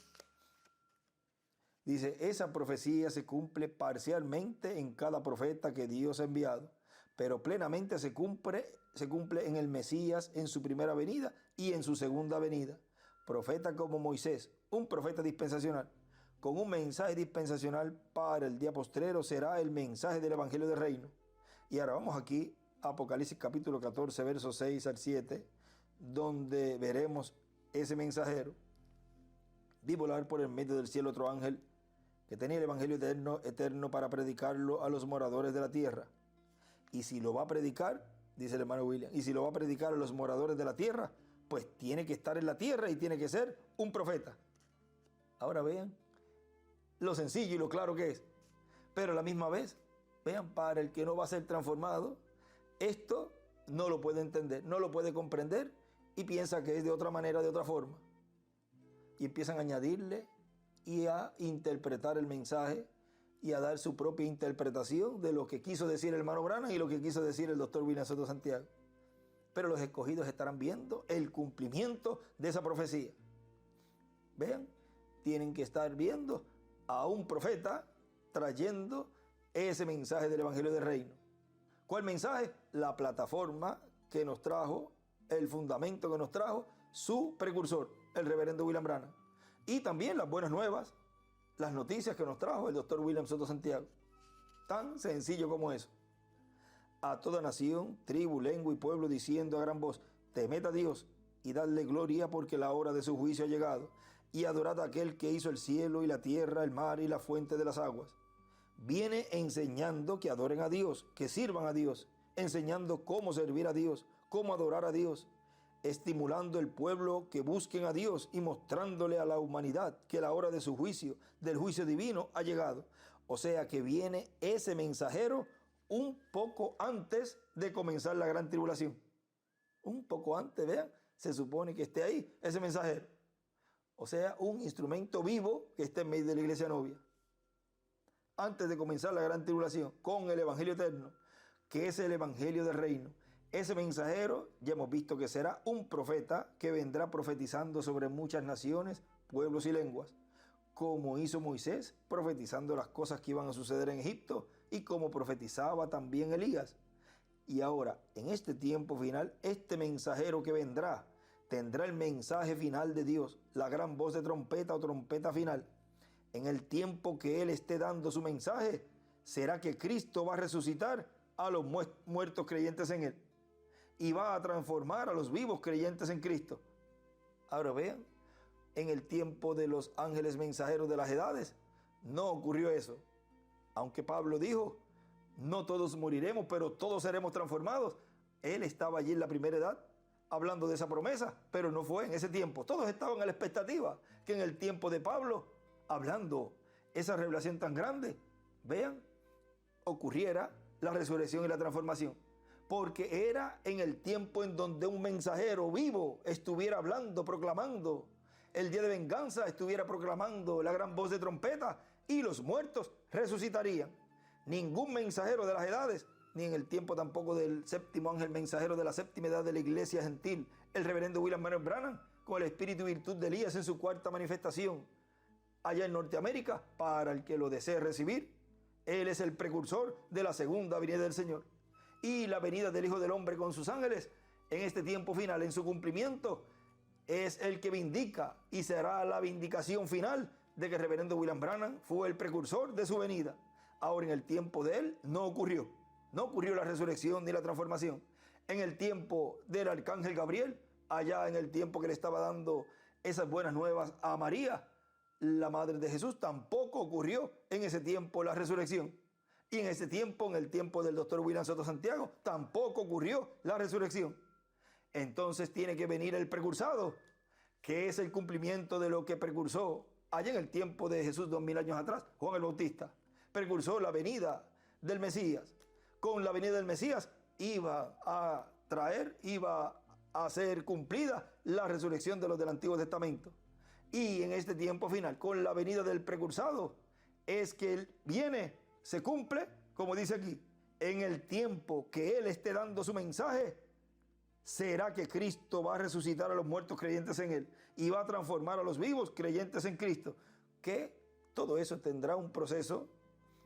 Dice, esa profecía se cumple parcialmente en cada profeta que Dios ha enviado, pero plenamente se cumple en el Mesías en su primera venida y en su segunda venida. Profeta como Moisés, un profeta dispensacional, con un mensaje dispensacional para el día postrero será el mensaje del Evangelio del Reino. Y ahora vamos aquí a Apocalipsis capítulo 14, versos 6 al 7, donde veremos ese mensajero. Vi volar por el medio del cielo otro ángel que tenía el Evangelio eterno para predicarlo a los moradores de la tierra. Y si lo va a predicar, dice el hermano William, y si lo va a predicar a los moradores de la tierra, pues tiene que estar en la tierra y tiene que ser un profeta. Ahora vean lo sencillo y lo claro que es. Pero a la misma vez, vean, para el que no va a ser transformado, esto no lo puede entender, no lo puede comprender y piensa que es de otra manera, de otra forma. Y empiezan a añadirle y a interpretar el mensaje y a dar su propia interpretación de lo que quiso decir el hermano Branham y lo que quiso decir el doctor William Soto Santiago. Pero los escogidos estarán viendo el cumplimiento de esa profecía. Vean, tienen que estar viendo a un profeta trayendo ese mensaje del Evangelio del Reino. ¿Cuál mensaje? La plataforma que nos trajo, el fundamento que nos trajo su precursor, el reverendo William Branham. Y también las buenas nuevas, las noticias que nos trajo el doctor William Soto Santiago. Tan sencillo como eso. A toda nación, tribu, lengua y pueblo diciendo a gran voz, temed a Dios y dadle gloria porque la hora de su juicio ha llegado, y adorad a aquel que hizo el cielo y la tierra, el mar y la fuente de las aguas. Viene enseñando que adoren a Dios, que sirvan a Dios, enseñando cómo servir a Dios, cómo adorar a Dios, estimulando el pueblo que busquen a Dios y mostrándole a la humanidad que la hora de su juicio, del juicio divino, ha llegado. O sea que viene ese mensajero un poco antes de comenzar la gran tribulación. Un poco antes, vean, se supone que esté ahí ese mensajero. O sea, un instrumento vivo que esté en medio de la iglesia novia. Antes de comenzar la gran tribulación, con el Evangelio eterno, que es el Evangelio del Reino. Ese mensajero, ya hemos visto que será un profeta que vendrá profetizando sobre muchas naciones, pueblos y lenguas, como hizo Moisés, profetizando las cosas que iban a suceder en Egipto, y como profetizaba también Elías. Y ahora, en este tiempo final, este mensajero que vendrá, tendrá el mensaje final de Dios, la gran voz de trompeta o trompeta final. En el tiempo que Él esté dando su mensaje, será que Cristo va a resucitar a los muertos creyentes en Él y va a transformar a los vivos creyentes en Cristo. Ahora vean, en el tiempo de los ángeles mensajeros de las edades. No ocurrió eso. Aunque Pablo dijo, no todos moriremos, pero todos seremos transformados. Él estaba allí en la primera edad hablando de esa promesa, pero no fue en ese tiempo. Todos estaban a la expectativa que en el tiempo de Pablo, hablando esa revelación tan grande, vean, ocurriera la resurrección y la transformación. Porque era en el tiempo en donde un mensajero vivo estuviera hablando, proclamando el día de venganza, estuviera proclamando la gran voz de trompeta, y los muertos resucitarían. Ningún mensajero de las edades, ni en el tiempo tampoco del séptimo ángel mensajero de la séptima edad de la iglesia gentil, el reverendo William Marion Branham, con el espíritu y virtud de Elías en su cuarta manifestación allá en Norteamérica, para el que lo desee recibir. Él es el precursor de la segunda venida del Señor. Y la venida del Hijo del Hombre con sus ángeles, en este tiempo final, en su cumplimiento, es el que vindica y será la vindicación final de que el reverendo William Branham fue el precursor de su venida. Ahora, en el tiempo de él no ocurrió la resurrección ni la transformación. En el tiempo del arcángel Gabriel, allá en el tiempo que le estaba dando esas buenas nuevas a María, la madre de Jesús, tampoco ocurrió en ese tiempo la resurrección. Y en ese tiempo, en el tiempo del doctor William Soto Santiago, tampoco ocurrió la resurrección. Entonces tiene que venir el precursado, que es el cumplimiento de lo que precursó allá en el tiempo de Jesús 2000 años atrás, Juan el Bautista. Precursó la venida del Mesías. Con la venida del Mesías iba a ser cumplida la resurrección de los del Antiguo Testamento. Y en este tiempo final, con la venida del precursado, es que él viene, se cumple, como dice aquí, en el tiempo que él esté dando su mensaje, será que Cristo va a resucitar a los muertos creyentes en él y va a transformar a los vivos creyentes en Cristo. Que todo eso tendrá un proceso,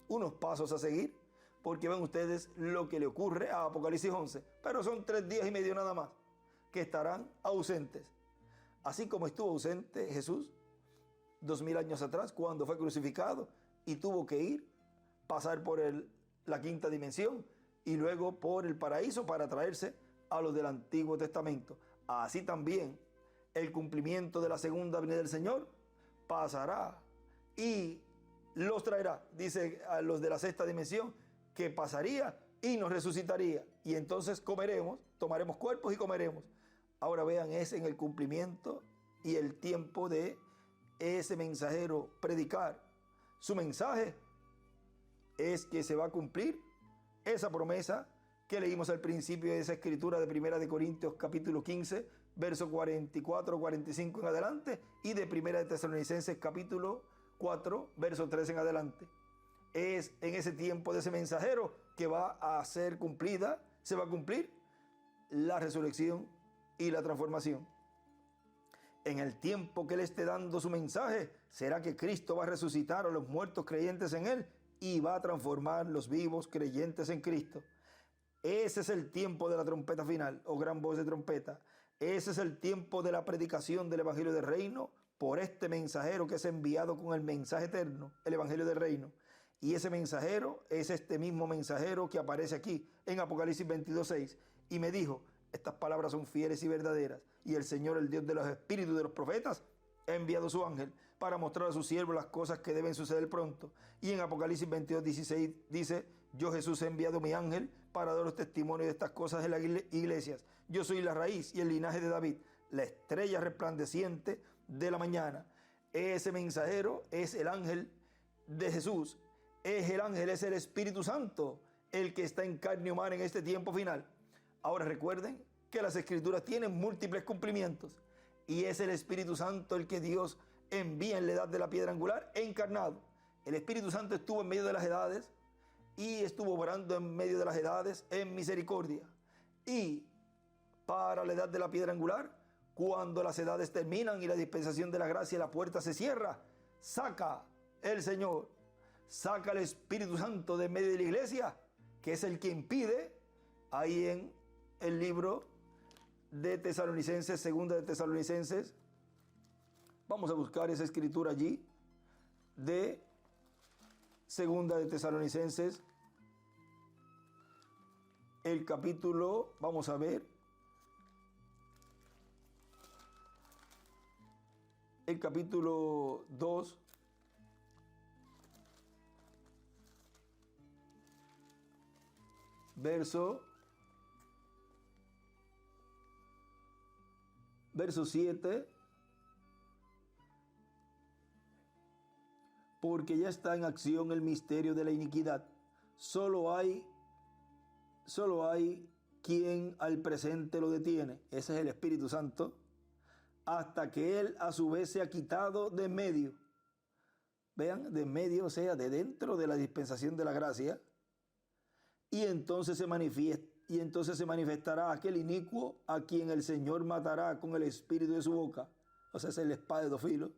unos pasos a seguir, porque ven ustedes lo que le ocurre a Apocalipsis 11. Pero son 3 días y medio nada más que estarán ausentes. Así como estuvo ausente Jesús 2000 años atrás, cuando fue crucificado y tuvo que ir, pasar por la quinta dimensión y luego por el paraíso para traerse a los del Antiguo Testamento. Así también el cumplimiento de la segunda venida del Señor pasará y los traerá, dice a los de la sexta dimensión, que pasaría y nos resucitaría. Y entonces comeremos, tomaremos cuerpos y comeremos. Ahora vean, es en el cumplimiento y el tiempo de ese mensajero predicar. Su mensaje es que se va a cumplir esa promesa que leímos al principio de esa escritura de 1 de Corintios capítulo 15, verso 44, 45 en adelante, y de 1 de Tesalonicenses capítulo 4, verso 3 en adelante. Es en ese tiempo de ese mensajero que va a ser cumplida, se va a cumplir la resurrección y la transformación. En el tiempo que él esté dando su mensaje, será que Cristo va a resucitar a los muertos creyentes en él y va a transformar los vivos creyentes en Cristo. Ese es el tiempo de la trompeta final, o gran voz de trompeta. Ese es el tiempo de la predicación del Evangelio del Reino por este mensajero que es enviado con el mensaje eterno, el Evangelio del Reino. Y ese mensajero es este mismo mensajero que aparece aquí en Apocalipsis 22:6. Y me dijo, estas palabras son fieles y verdaderas. Y el Señor, el Dios de los espíritus de los profetas, ha enviado su ángel para mostrar a sus siervos las cosas que deben suceder pronto. Y en Apocalipsis 22:16 dice, yo Jesús he enviado mi ángel para daros testimonio de estas cosas en las iglesias. Yo soy la raíz y el linaje de David, la estrella resplandeciente de la mañana. Ese mensajero es el ángel de Jesús. Es el ángel, es el Espíritu Santo, el que está en carne humana en este tiempo final. Ahora recuerden que las Escrituras tienen múltiples cumplimientos y es el Espíritu Santo el que Dios envía en la edad de la piedra angular encarnado. El Espíritu Santo estuvo en medio de las edades y estuvo obrando en medio de las edades en misericordia. Y para la edad de la piedra angular, cuando las edades terminan y la dispensación de la gracia y la puerta se cierra, saca el Señor, saca el Espíritu Santo de medio de la iglesia, que es el que impide, ahí en el libro de Tesalonicenses, segunda de Tesalonicenses, vamos a buscar esa escritura allí, de segunda de Tesalonicenses, el capítulo, vamos a ver, el capítulo 2, verso 7, porque ya está en acción el misterio de la iniquidad. Solo hay quien al presente lo detiene. Ese es el Espíritu Santo, hasta que Él a su vez se ha quitado de en medio. Vean, de en medio, o sea, de dentro de la dispensación de la gracia. Y entonces se manifestará aquel inicuo a quien el Señor matará con el espíritu de su boca, o sea, es el espada de dos filos,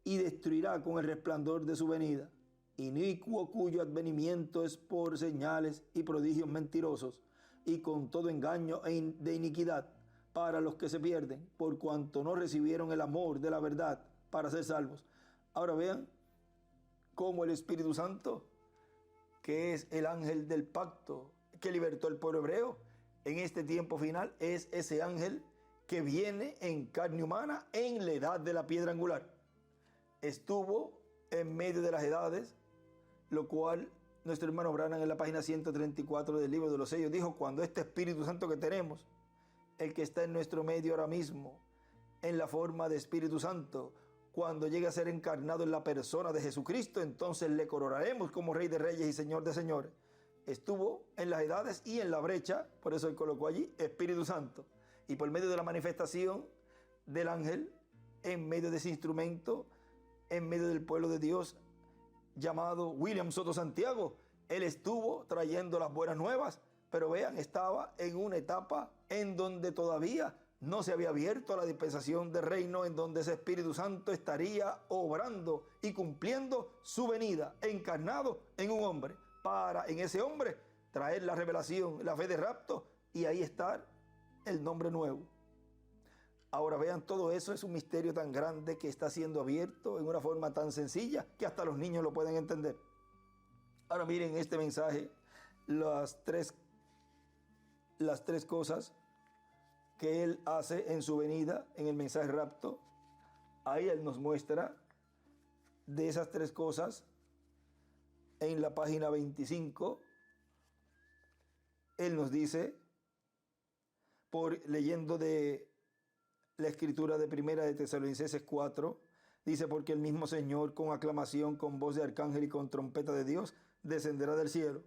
y destruirá con el resplandor de su venida. Inicuo cuyo advenimiento es por señales y prodigios mentirosos, y con todo engaño de iniquidad para los que se pierden, por cuanto no recibieron el amor de la verdad para ser salvos. Ahora vean cómo el Espíritu Santo, que es el ángel del pacto que libertó al pueblo hebreo, en este tiempo final es ese ángel que viene en carne humana en la edad de la piedra angular. Estuvo en medio de las edades, lo cual nuestro hermano Branham en la página 134 del libro de los sellos dijo: cuando este Espíritu Santo que tenemos, el que está en nuestro medio ahora mismo, en la forma de Espíritu Santo, cuando llegue a ser encarnado en la persona de Jesucristo, entonces le coronaremos como Rey de Reyes y Señor de Señores. Estuvo en las edades y en la brecha, por eso él colocó allí Espíritu Santo. Y por medio de la manifestación del ángel, en medio de ese instrumento, en medio del pueblo de Dios, llamado William Soto Santiago, él estuvo trayendo las buenas nuevas, pero vean, estaba en una etapa en donde todavía no se había abierto a la dispensación del reino, en donde ese Espíritu Santo estaría obrando y cumpliendo su venida, encarnado en un hombre, para en ese hombre traer la revelación, la fe de rapto, y ahí estar el nombre nuevo. Ahora vean, todo eso es un misterio tan grande que está siendo abierto en una forma tan sencilla que hasta los niños lo pueden entender. Ahora miren este mensaje, las tres cosas que Él hace en su venida, en el mensaje rapto. Ahí Él nos muestra de esas tres cosas en la página 25. Él nos dice, leyendo de la escritura de Primera de Tesalonicenses 4, dice: porque el mismo Señor con aclamación, con voz de arcángel y con trompeta de Dios descenderá del cielo.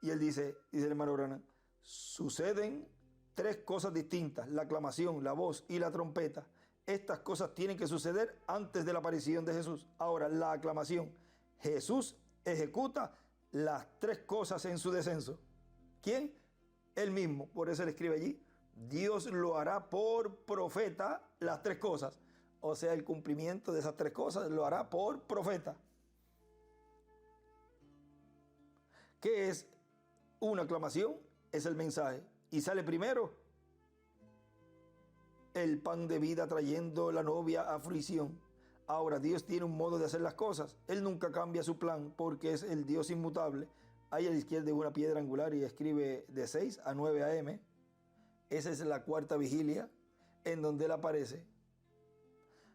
Y Él dice el hermano Branham, suceden tres cosas distintas: la aclamación, la voz y la trompeta. Estas cosas tienen que suceder antes de la aparición de Jesús. Ahora, la aclamación, Jesús ejecuta las tres cosas en su descenso. ¿Quién? Él mismo. Por eso Él escribe allí: Dios lo hará por profeta las tres cosas. O sea, el cumplimiento de esas tres cosas lo hará por profeta. ¿Qué es una aclamación? Es el mensaje. Y sale primero el pan de vida trayendo la novia a fruición. Ahora, Dios tiene un modo de hacer las cosas. Él nunca cambia su plan porque es el Dios inmutable. Ahí a la izquierda una piedra angular y escribe de 6 a 9 a.m. Esa es la cuarta vigilia en donde Él aparece.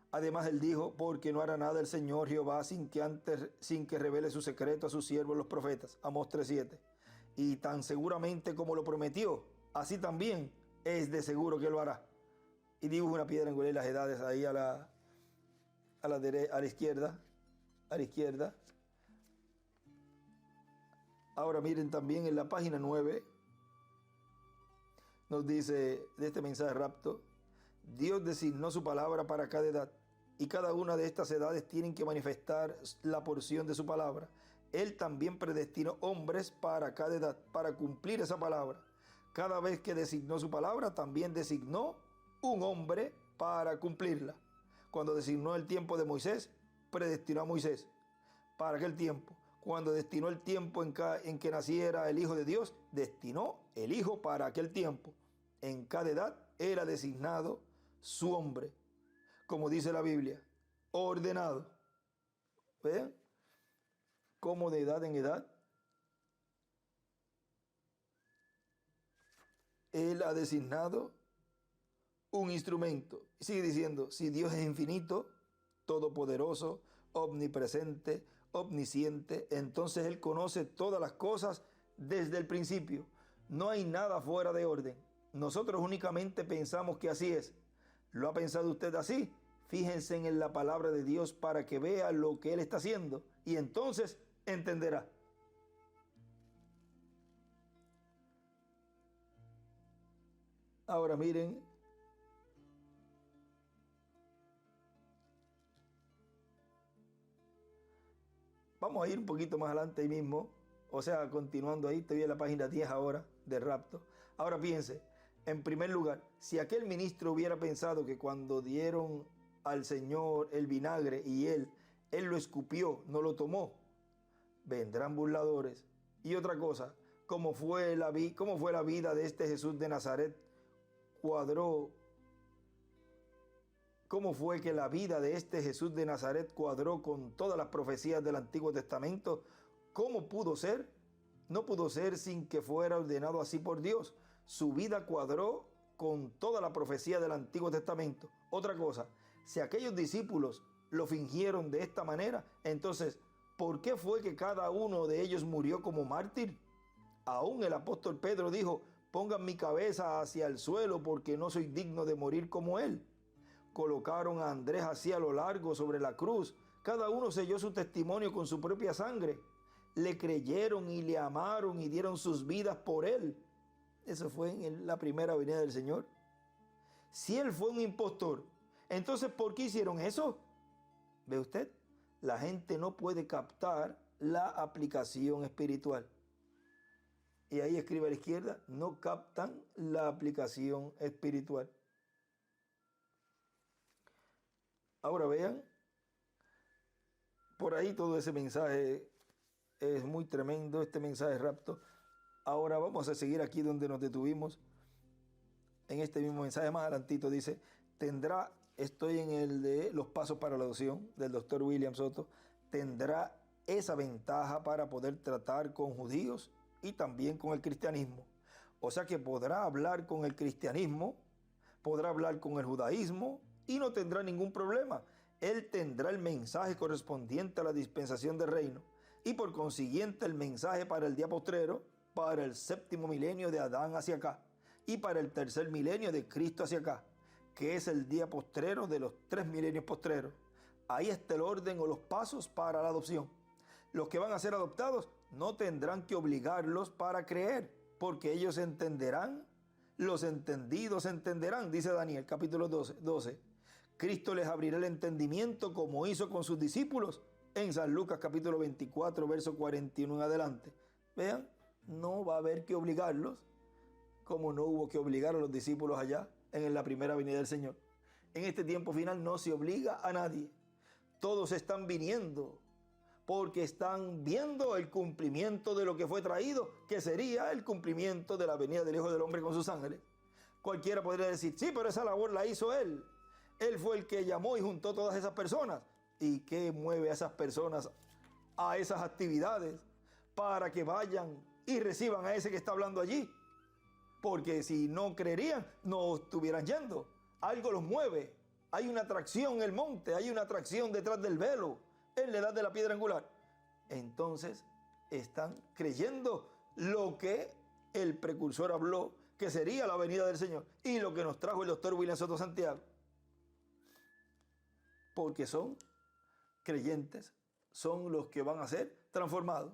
Además, Él dijo: porque no hará nada el Señor Jehová sin que revele su secreto a sus siervos los profetas. Amós 3:7. Y tan seguramente como lo prometió, así también es de seguro que lo hará. Y dibuja una piedra angular y las edades ahí a la izquierda. Ahora miren también en la página 9, nos dice de este mensaje rapto: Dios designó su palabra para cada edad, y cada una de estas edades tienen que manifestar la porción de su palabra. Él también predestinó hombres para cada edad, para cumplir esa palabra. Cada vez que designó su palabra, también designó un hombre para cumplirla. Cuando designó el tiempo de Moisés, predestinó a Moisés para aquel tiempo. Cuando destinó el tiempo en que naciera el Hijo de Dios, destinó el Hijo para aquel tiempo. En cada edad era designado su hombre, como dice la Biblia, ordenado. ¿Vean? Como de edad en edad, Él ha designado un instrumento. Sigue diciendo: si Dios es infinito, todopoderoso, omnipresente, omnisciente. Entonces Él conoce todas las cosas desde el principio. No hay nada fuera de orden. Nosotros únicamente pensamos que así es. ¿Lo ha pensado usted así? Fíjense en la palabra de Dios para que vea lo que Él está haciendo y entonces entenderá. Ahora miren, vamos a ir un poquito más adelante ahí mismo, o sea, continuando ahí, estoy en la página 10 ahora, de rapto. Ahora piense, en primer lugar, si aquel ministro hubiera pensado que cuando dieron al Señor el vinagre y él lo escupió, no lo tomó, vendrán burladores. Y otra cosa, ¿cómo fue la vida de este Jesús de Nazaret? ¿Cómo fue que la vida de este Jesús de Nazaret cuadró con todas las profecías del Antiguo Testamento? ¿Cómo pudo ser? No pudo ser sin que fuera ordenado así por Dios. Su vida cuadró con toda la profecía del Antiguo Testamento. Otra cosa, si aquellos discípulos lo fingieron de esta manera, entonces, ¿por qué fue que cada uno de ellos murió como mártir? Aún el apóstol Pedro dijo: pongan mi cabeza hacia el suelo porque no soy digno de morir como él. Colocaron a Andrés así a lo largo sobre la cruz. Cada uno selló su testimonio con su propia sangre. Le creyeron y le amaron y dieron sus vidas por él. Eso fue en la primera venida del Señor. Si él fue un impostor, entonces ¿por qué hicieron eso? ¿Ve usted? La gente no puede captar la aplicación espiritual. Y ahí escribe a la izquierda, no captan la aplicación espiritual. Ahora vean, por ahí todo ese mensaje es muy tremendo, este mensaje de rapto. Ahora vamos a seguir aquí donde nos detuvimos. En este mismo mensaje más adelantito dice, estoy en el de los pasos para la adopción del doctor William Soto, tendrá esa ventaja para poder tratar con judíos y también con el cristianismo. O sea que podrá hablar con el cristianismo, podrá hablar con el judaísmo y no tendrá ningún problema. Él tendrá el mensaje correspondiente a la dispensación del reino y por consiguiente el mensaje para el día postrero, para el 7º milenio de Adán hacia acá y para el 3er milenio de Cristo hacia acá, que es el día postrero de los 3 milenios postreros. Ahí está el orden o los pasos para la adopción. Los que van a ser adoptados no tendrán que obligarlos para creer, porque ellos entenderán, los entendidos entenderán, dice Daniel capítulo 12. Cristo les abrirá el entendimiento como hizo con sus discípulos en San Lucas capítulo 24, verso 41 en adelante. Vean, no va a haber que obligarlos, como no hubo que obligar a los discípulos allá en la primera venida del Señor. En este tiempo final no se obliga a nadie. Todos están viniendo porque están viendo el cumplimiento de lo que fue traído, que sería el cumplimiento de la venida del Hijo del Hombre con sus ángeles. Cualquiera podría decir, sí, pero esa labor la hizo Él. Él fue el que llamó y juntó todas esas personas. ¿Y qué mueve a esas personas a esas actividades para que vayan y reciban a ese que está hablando allí? Porque si no creerían, no estuvieran yendo. Algo los mueve. Hay una atracción en el monte, hay una atracción detrás del velo, en la edad de la piedra angular. Entonces, están creyendo lo que el precursor habló, que sería la venida del Señor, y lo que nos trajo el doctor William Soto Santiago. Porque son creyentes, son los que van a ser transformados.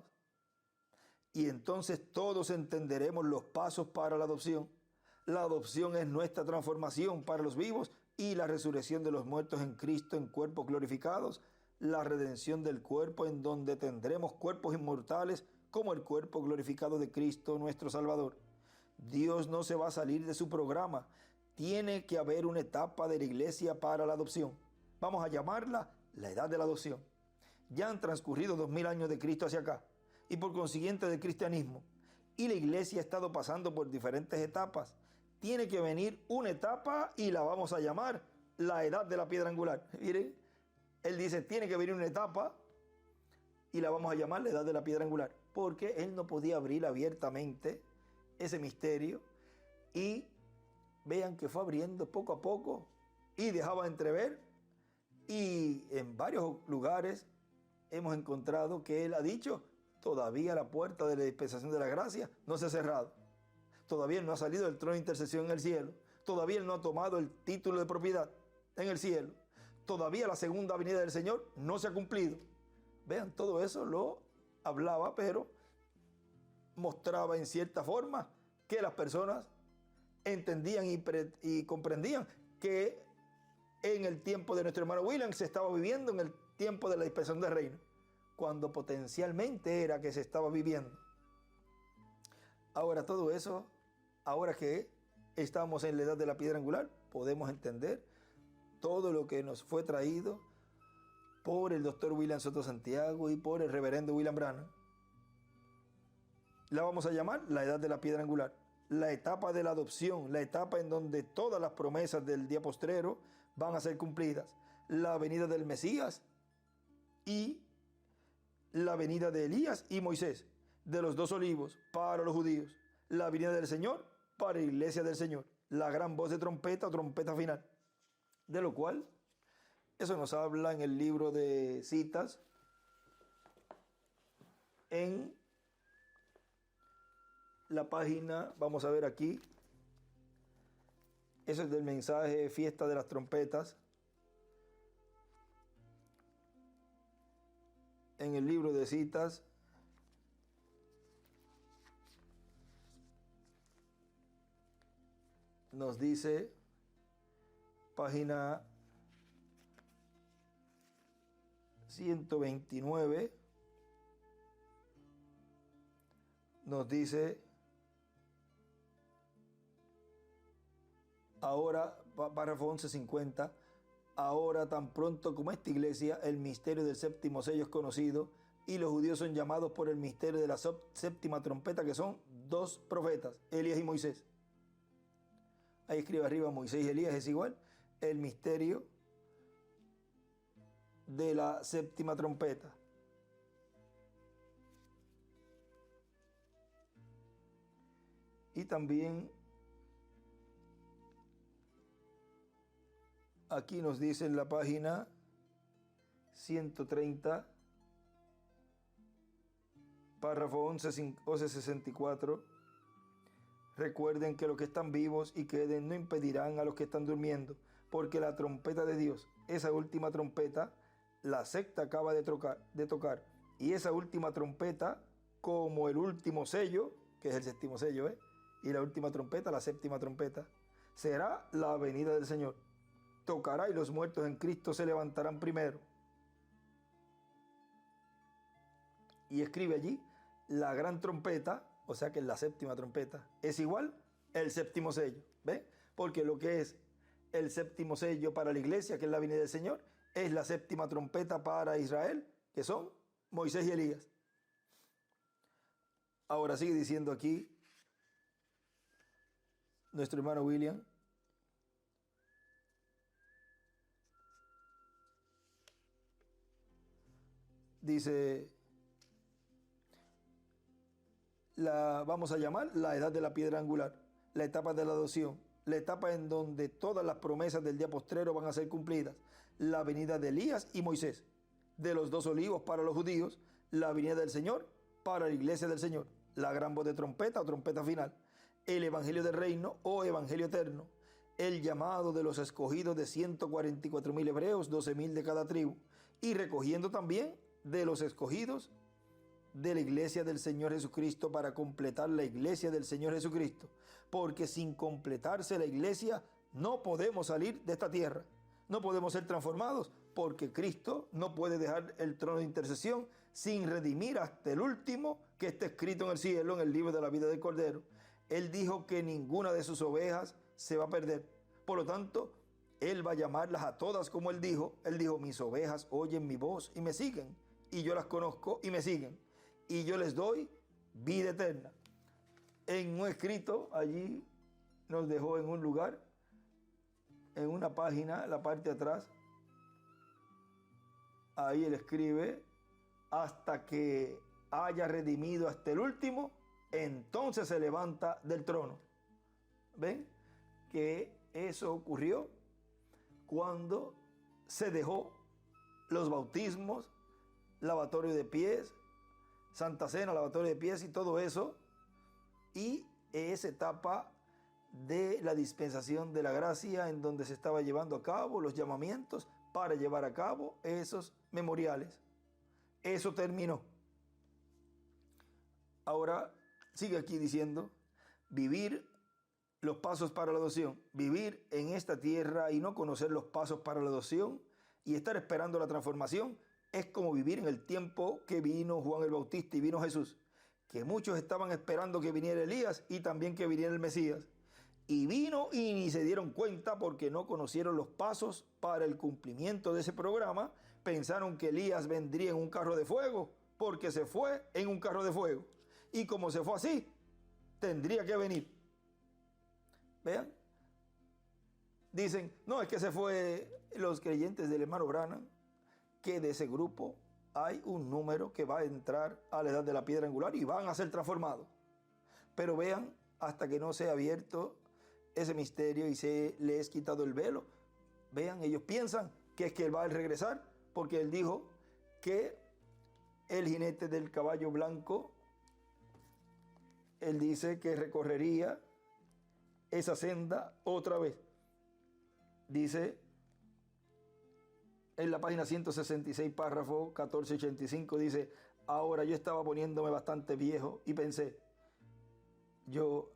Y entonces todos entenderemos los pasos para la adopción. La adopción es nuestra transformación para los vivos y la resurrección de los muertos en Cristo en cuerpos glorificados, la redención del cuerpo en donde tendremos cuerpos inmortales como el cuerpo glorificado de Cristo nuestro Salvador. Dios no se va a salir de su programa. Tiene que haber una etapa de la iglesia para la adopción. Vamos a llamarla la edad de la adopción. Ya han transcurrido 2000 años de Cristo hacia acá y por consiguiente del cristianismo. Y la iglesia ha estado pasando por diferentes etapas. Tiene que venir una etapa y la vamos a llamar la edad de la piedra angular. Miren, él dice, tiene que venir una etapa y la vamos a llamar la edad de la piedra angular. Porque él no podía abrir abiertamente ese misterio. Y vean que fue abriendo poco a poco y dejaba entrever Y en varios lugares hemos encontrado que Él ha dicho, todavía la puerta de la dispensación de la gracia no se ha cerrado. Todavía Él no ha salido del trono de intercesión en el cielo. Todavía Él no ha tomado el título de propiedad en el cielo. Todavía la segunda venida del Señor no se ha cumplido. Vean, todo eso lo hablaba, pero mostraba en cierta forma que las personas entendían y comprendían que en el tiempo de nuestro hermano William se estaba viviendo en el tiempo de la dispensación del reino, cuando potencialmente era que se estaba viviendo. Ahora todo eso, ahora que estamos en la edad de la piedra angular, podemos entender todo lo que nos fue traído por el doctor William Soto Santiago y por el reverendo William Branham. La vamos a llamar la edad de la piedra angular, la etapa de la adopción, la etapa en donde todas las promesas del día postrero van a ser cumplidas, la venida del Mesías y la venida de Elías y Moisés, de los dos olivos para los judíos, la venida del Señor para la iglesia del Señor, la gran voz de trompeta o trompeta final, de lo cual eso nos habla en el libro de Citas, en la página, vamos a ver aquí, eso es del mensaje Fiesta de las Trompetas, en el libro de Citas, nos dice, página 129, nos dice, ahora, párrafo 1150, ahora tan pronto como esta iglesia, el misterio del séptimo sello es conocido y los judíos son llamados por el misterio de la séptima trompeta, que son dos profetas, Elías y Moisés. Ahí escribe arriba, Moisés y Elías es igual, el misterio de la séptima trompeta. Y también aquí nos dice en la página 130, párrafo 1164, recuerden que los que están vivos y queden no impedirán a los que están durmiendo, porque la trompeta de Dios, esa última trompeta, la sexta acaba de tocar, y esa última trompeta, como el último sello, que es el séptimo sello, y la última trompeta, la séptima trompeta, será la venida del Señor. Tocará y los muertos en Cristo se levantarán primero. Y escribe allí, la gran trompeta, o sea que es la séptima trompeta, es igual el séptimo sello. ¿Ve? Porque lo que es el séptimo sello para la iglesia, que es la venida del Señor, es la séptima trompeta para Israel, que son Moisés y Elías. Ahora sigue diciendo aquí nuestro hermano William, dice, vamos a llamar la edad de la piedra angular, la etapa de la adopción, la etapa en donde todas las promesas del día postrero van a ser cumplidas, la venida de Elías y Moisés, de los dos olivos para los judíos, la venida del Señor para la iglesia del Señor, la gran voz de trompeta o trompeta final, el evangelio del reino o evangelio eterno, el llamado de los escogidos de 144,000 hebreos, 12,000 de cada tribu, y recogiendo también de los escogidos de la iglesia del Señor Jesucristo para completar la iglesia del Señor Jesucristo, porque sin completarse la iglesia no podemos salir de esta tierra, no podemos ser transformados, porque Cristo no puede dejar el trono de intercesión sin redimir hasta el último que está escrito en el cielo, en el libro de la vida del Cordero. Él dijo que ninguna de sus ovejas se va a perder, por lo tanto, Él va a llamarlas a todas como Él dijo, mis ovejas oyen mi voz y me siguen, y yo las conozco y me siguen, y yo les doy vida eterna. En un escrito allí nos dejó en un lugar, en una página, la parte de atrás, ahí él escribe, hasta que haya redimido hasta el último, entonces se levanta del trono. ¿Ven? Que eso ocurrió cuando se dejó los bautismos, lavatorio de pies, Santa Cena, lavatorio de pies y todo eso, y esa etapa de la dispensación de la gracia en donde se estaba llevando a cabo los llamamientos para llevar a cabo esos memoriales. Eso terminó. Ahora sigue aquí diciendo, vivir los pasos para la adopción, vivir en esta tierra y no conocer los pasos para la adopción y estar esperando la transformación es como vivir en el tiempo que vino Juan el Bautista y vino Jesús, que muchos estaban esperando que viniera Elías y también que viniera el Mesías. Y vino y ni se dieron cuenta porque no conocieron los pasos para el cumplimiento de ese programa. Pensaron que Elías vendría en un carro de fuego porque se fue en un carro de fuego. Y como se fue así, tendría que venir. Vean. Dicen, no, es que se fue los creyentes del hermano Branham, que de ese grupo hay un número que va a entrar a la edad de la piedra angular y van a ser transformados. Pero vean, hasta que no sea abierto ese misterio y se le es quitado el velo, vean, ellos piensan que es que él va a regresar, porque él dijo que el jinete del caballo blanco, él dice que recorrería esa senda otra vez. Dice en la página 166, párrafo 1485, dice, ahora yo estaba poniéndome bastante viejo y pensé,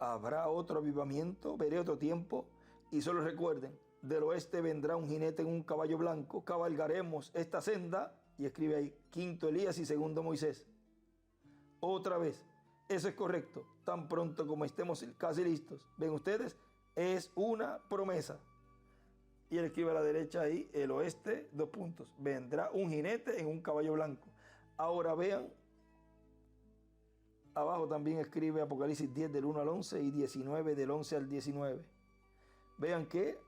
habrá otro avivamiento, veré otro tiempo, y solo recuerden, del oeste vendrá un jinete en un caballo blanco, cabalgaremos esta senda, y escribe ahí, quinto Elías y segundo Moisés. Otra vez, eso es correcto, tan pronto como estemos casi listos. Ven ustedes, es una promesa. Y él escribe a la derecha ahí, el oeste, 2 puntos, vendrá un jinete en un caballo blanco. Ahora vean, abajo también escribe Apocalipsis 10 del 1 al 11 y 19 del 11 al 19. Vean que,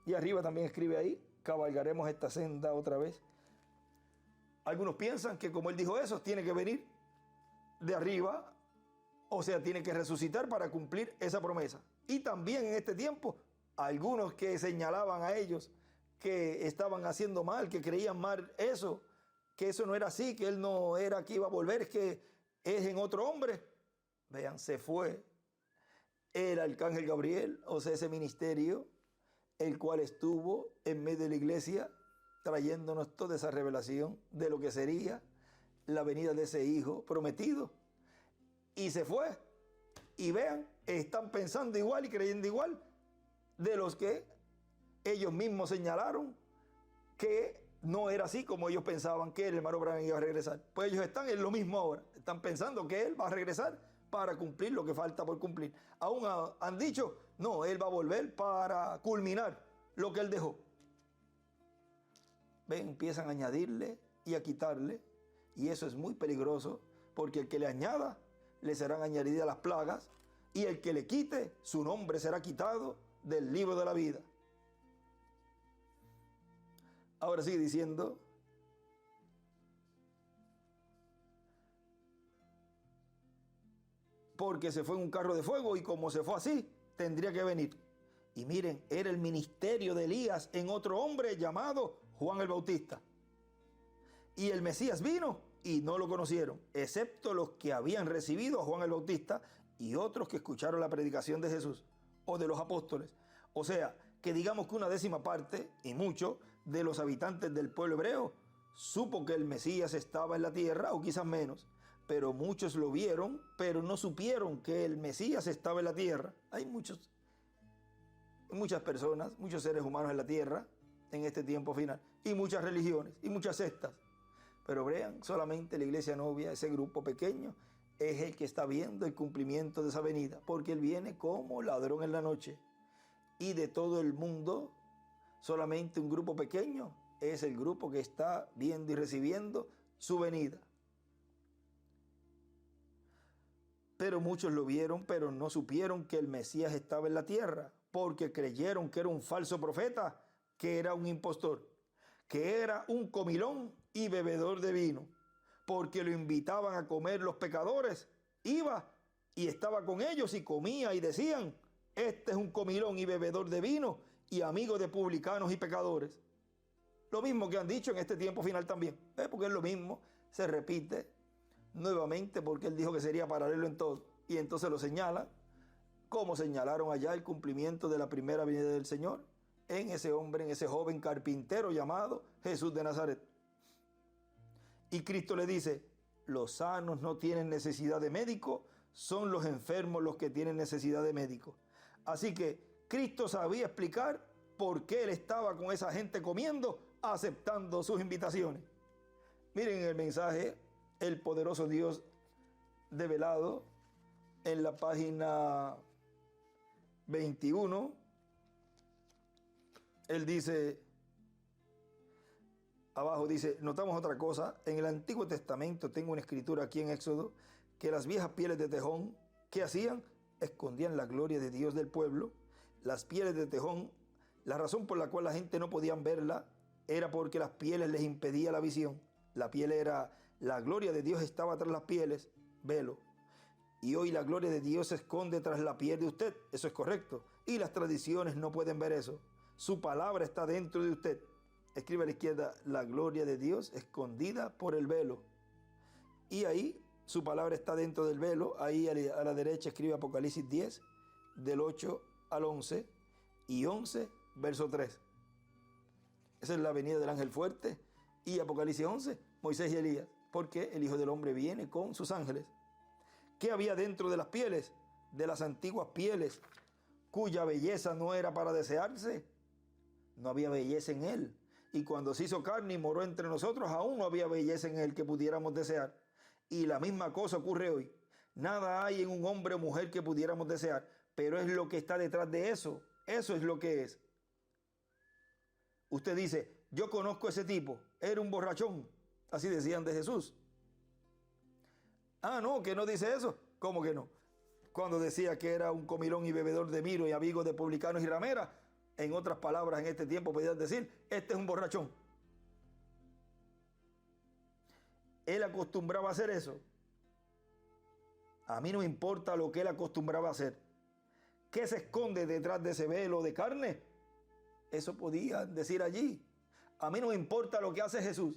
y arriba también escribe ahí, cabalgaremos esta senda otra vez. Algunos piensan que como él dijo eso, tiene que venir de arriba, o sea, tiene que resucitar para cumplir esa promesa. Y también en este tiempo, algunos que señalaban a ellos que estaban haciendo mal, que creían mal eso, que eso no era así, que él no era que iba a volver, es que es en otro hombre. Vean, se fue el arcángel Gabriel, o sea, ese ministerio, el cual estuvo en medio de la iglesia, trayéndonos toda esa revelación de lo que sería la venida de ese hijo prometido. Y se fue. Y vean, están pensando igual y creyendo igual de los que ellos mismos señalaron que no era así como ellos pensaban que el hermano Branham iba a regresar. Pues ellos están en lo mismo ahora. Están pensando que él va a regresar para cumplir lo que falta por cumplir. Aún han dicho, no, él va a volver para culminar lo que él dejó. Ven, empiezan a añadirle y a quitarle. Y eso es muy peligroso, porque el que le añada, le serán añadidas las plagas. Y el que le quite, su nombre será quitado del libro de la vida. Ahora sigue diciendo, porque se fue en un carro de fuego y como se fue así, tendría que venir. Y miren, era el ministerio de Elías en otro hombre llamado Juan el Bautista. Y el Mesías vino y no lo conocieron, excepto los que habían recibido a Juan el Bautista y otros que escucharon la predicación de Jesús o de los apóstoles. O sea, que digamos que una décima parte, y mucho, de los habitantes del pueblo hebreo supo que el Mesías estaba en la tierra, o quizás menos, pero muchos lo vieron, pero no supieron que el Mesías estaba en la tierra. Hay muchas personas, muchos seres humanos en la tierra en este tiempo final, y muchas religiones, y muchas sectas. Pero vean, solamente la iglesia novia, ese grupo pequeño, es el que está viendo el cumplimiento de esa venida, porque él viene como ladrón en la noche. Y de todo el mundo, solamente un grupo pequeño es el grupo que está viendo y recibiendo su venida. Pero muchos lo vieron, pero no supieron que el Mesías estaba en la tierra, porque creyeron que era un falso profeta, que era un impostor, que era un comilón y bebedor de vino, porque lo invitaban a comer los pecadores. Iba y estaba con ellos y comía y decían, este es un comilón y bebedor de vino y amigo de publicanos y pecadores. Lo mismo que han dicho en este tiempo final también. Porque es lo mismo, se repite nuevamente porque él dijo que sería paralelo en todo. Y entonces lo señalan, como señalaron allá el cumplimiento de la primera venida del Señor, en ese hombre, en ese joven carpintero llamado Jesús de Nazaret. Y Cristo le dice, los sanos no tienen necesidad de médico, son los enfermos los que tienen necesidad de médico. Así que Cristo sabía explicar por qué él estaba con esa gente comiendo, aceptando sus invitaciones. Miren el mensaje, el poderoso Dios develado, en la página 21, él dice, abajo dice, notamos otra cosa, en el Antiguo Testamento, tengo una escritura aquí en Éxodo, que las viejas pieles de tejón, ¿qué hacían? Escondían la gloria de Dios del pueblo. Las pieles de tejón, la razón por la cual la gente no podía verla, era porque las pieles les impedía la visión. La piel era, la gloria de Dios estaba tras las pieles, velo. Y hoy la gloria de Dios se esconde tras la piel de usted, eso es correcto. Y las tradiciones no pueden ver eso. Su palabra está dentro de usted. Escribe a la izquierda, la gloria de Dios escondida por el velo. Y ahí, su palabra está dentro del velo. Ahí a la derecha escribe Apocalipsis 10, del 8 al 11, y 11, verso 3. Esa es la venida del ángel fuerte. Y Apocalipsis 11, Moisés y Elías. Porque el Hijo del Hombre viene con sus ángeles. ¿Qué había dentro de las pieles? De las antiguas pieles, cuya belleza no era para desearse. No había belleza en él. Y cuando se hizo carne y moró entre nosotros, aún no había belleza en él que pudiéramos desear. Y la misma cosa ocurre hoy. Nada hay en un hombre o mujer que pudiéramos desear, pero es lo que está detrás de eso. Eso es lo que es. Usted dice, yo conozco a ese tipo, era un borrachón. Así decían de Jesús. Ah, no, que no dice eso. ¿Cómo que no? Cuando decía que era un comilón y bebedor de vino y amigo de publicanos y rameras, en otras palabras, en este tiempo podías decir, este es un borrachón. Él acostumbraba a hacer eso. A mí no me importa lo que él acostumbraba a hacer. ¿Qué se esconde detrás de ese velo de carne? Eso podían decir allí. A mí no me importa lo que hace Jesús.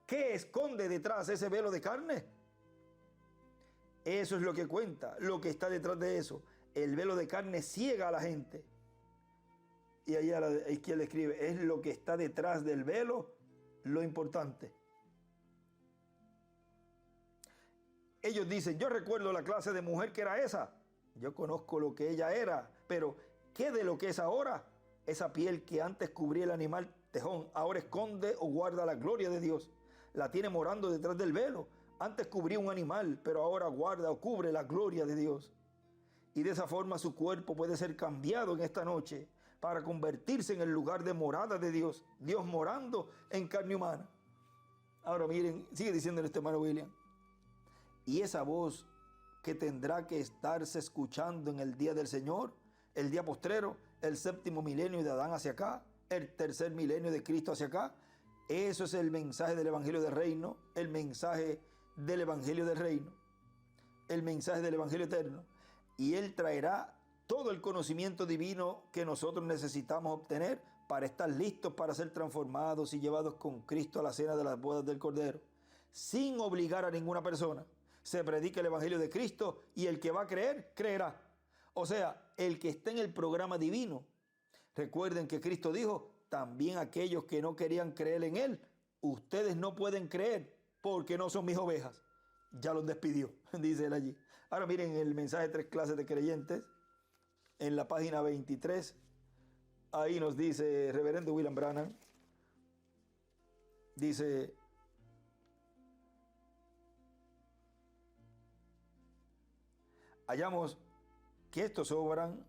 ¿Qué esconde detrás de ese velo de carne? Eso es lo que cuenta, lo que está detrás de eso. El velo de carne ciega a la gente. Y ahí a la izquierda escribe, es lo que está detrás del velo, lo importante. Ellos dicen, yo recuerdo la clase de mujer que era esa. Yo conozco lo que ella era, pero ¿qué de lo que es ahora? Esa piel que antes cubría el animal tejón, ahora esconde o guarda la gloria de Dios. La tiene morando detrás del velo. Antes cubría un animal, pero ahora guarda o cubre la gloria de Dios. Y de esa forma su cuerpo puede ser cambiado en esta noche para convertirse en el lugar de morada de Dios. Dios morando en carne humana. Ahora miren, sigue diciendo este hermano William. Y esa voz que tendrá que estarse escuchando en el día del Señor, el día postrero, el séptimo milenio de Adán hacia acá, el tercer milenio de Cristo hacia acá. Eso es el mensaje del Evangelio del Reino, el mensaje del Evangelio del Reino, el mensaje del Evangelio eterno. Y Él traerá todo el conocimiento divino que nosotros necesitamos obtener para estar listos para ser transformados y llevados con Cristo a la cena de las bodas del Cordero, sin obligar a ninguna persona. Se predica el Evangelio de Cristo y el que va a creer, creerá. O sea, el que está en el programa divino. Recuerden que Cristo dijo, también aquellos que no querían creer en Él, ustedes no pueden creer porque no son mis ovejas. Ya los despidió, dice Él allí. Ahora miren el mensaje de 3 clases de creyentes, en la página 23, ahí nos dice Reverendo William Branham, dice, hallamos que estos obran,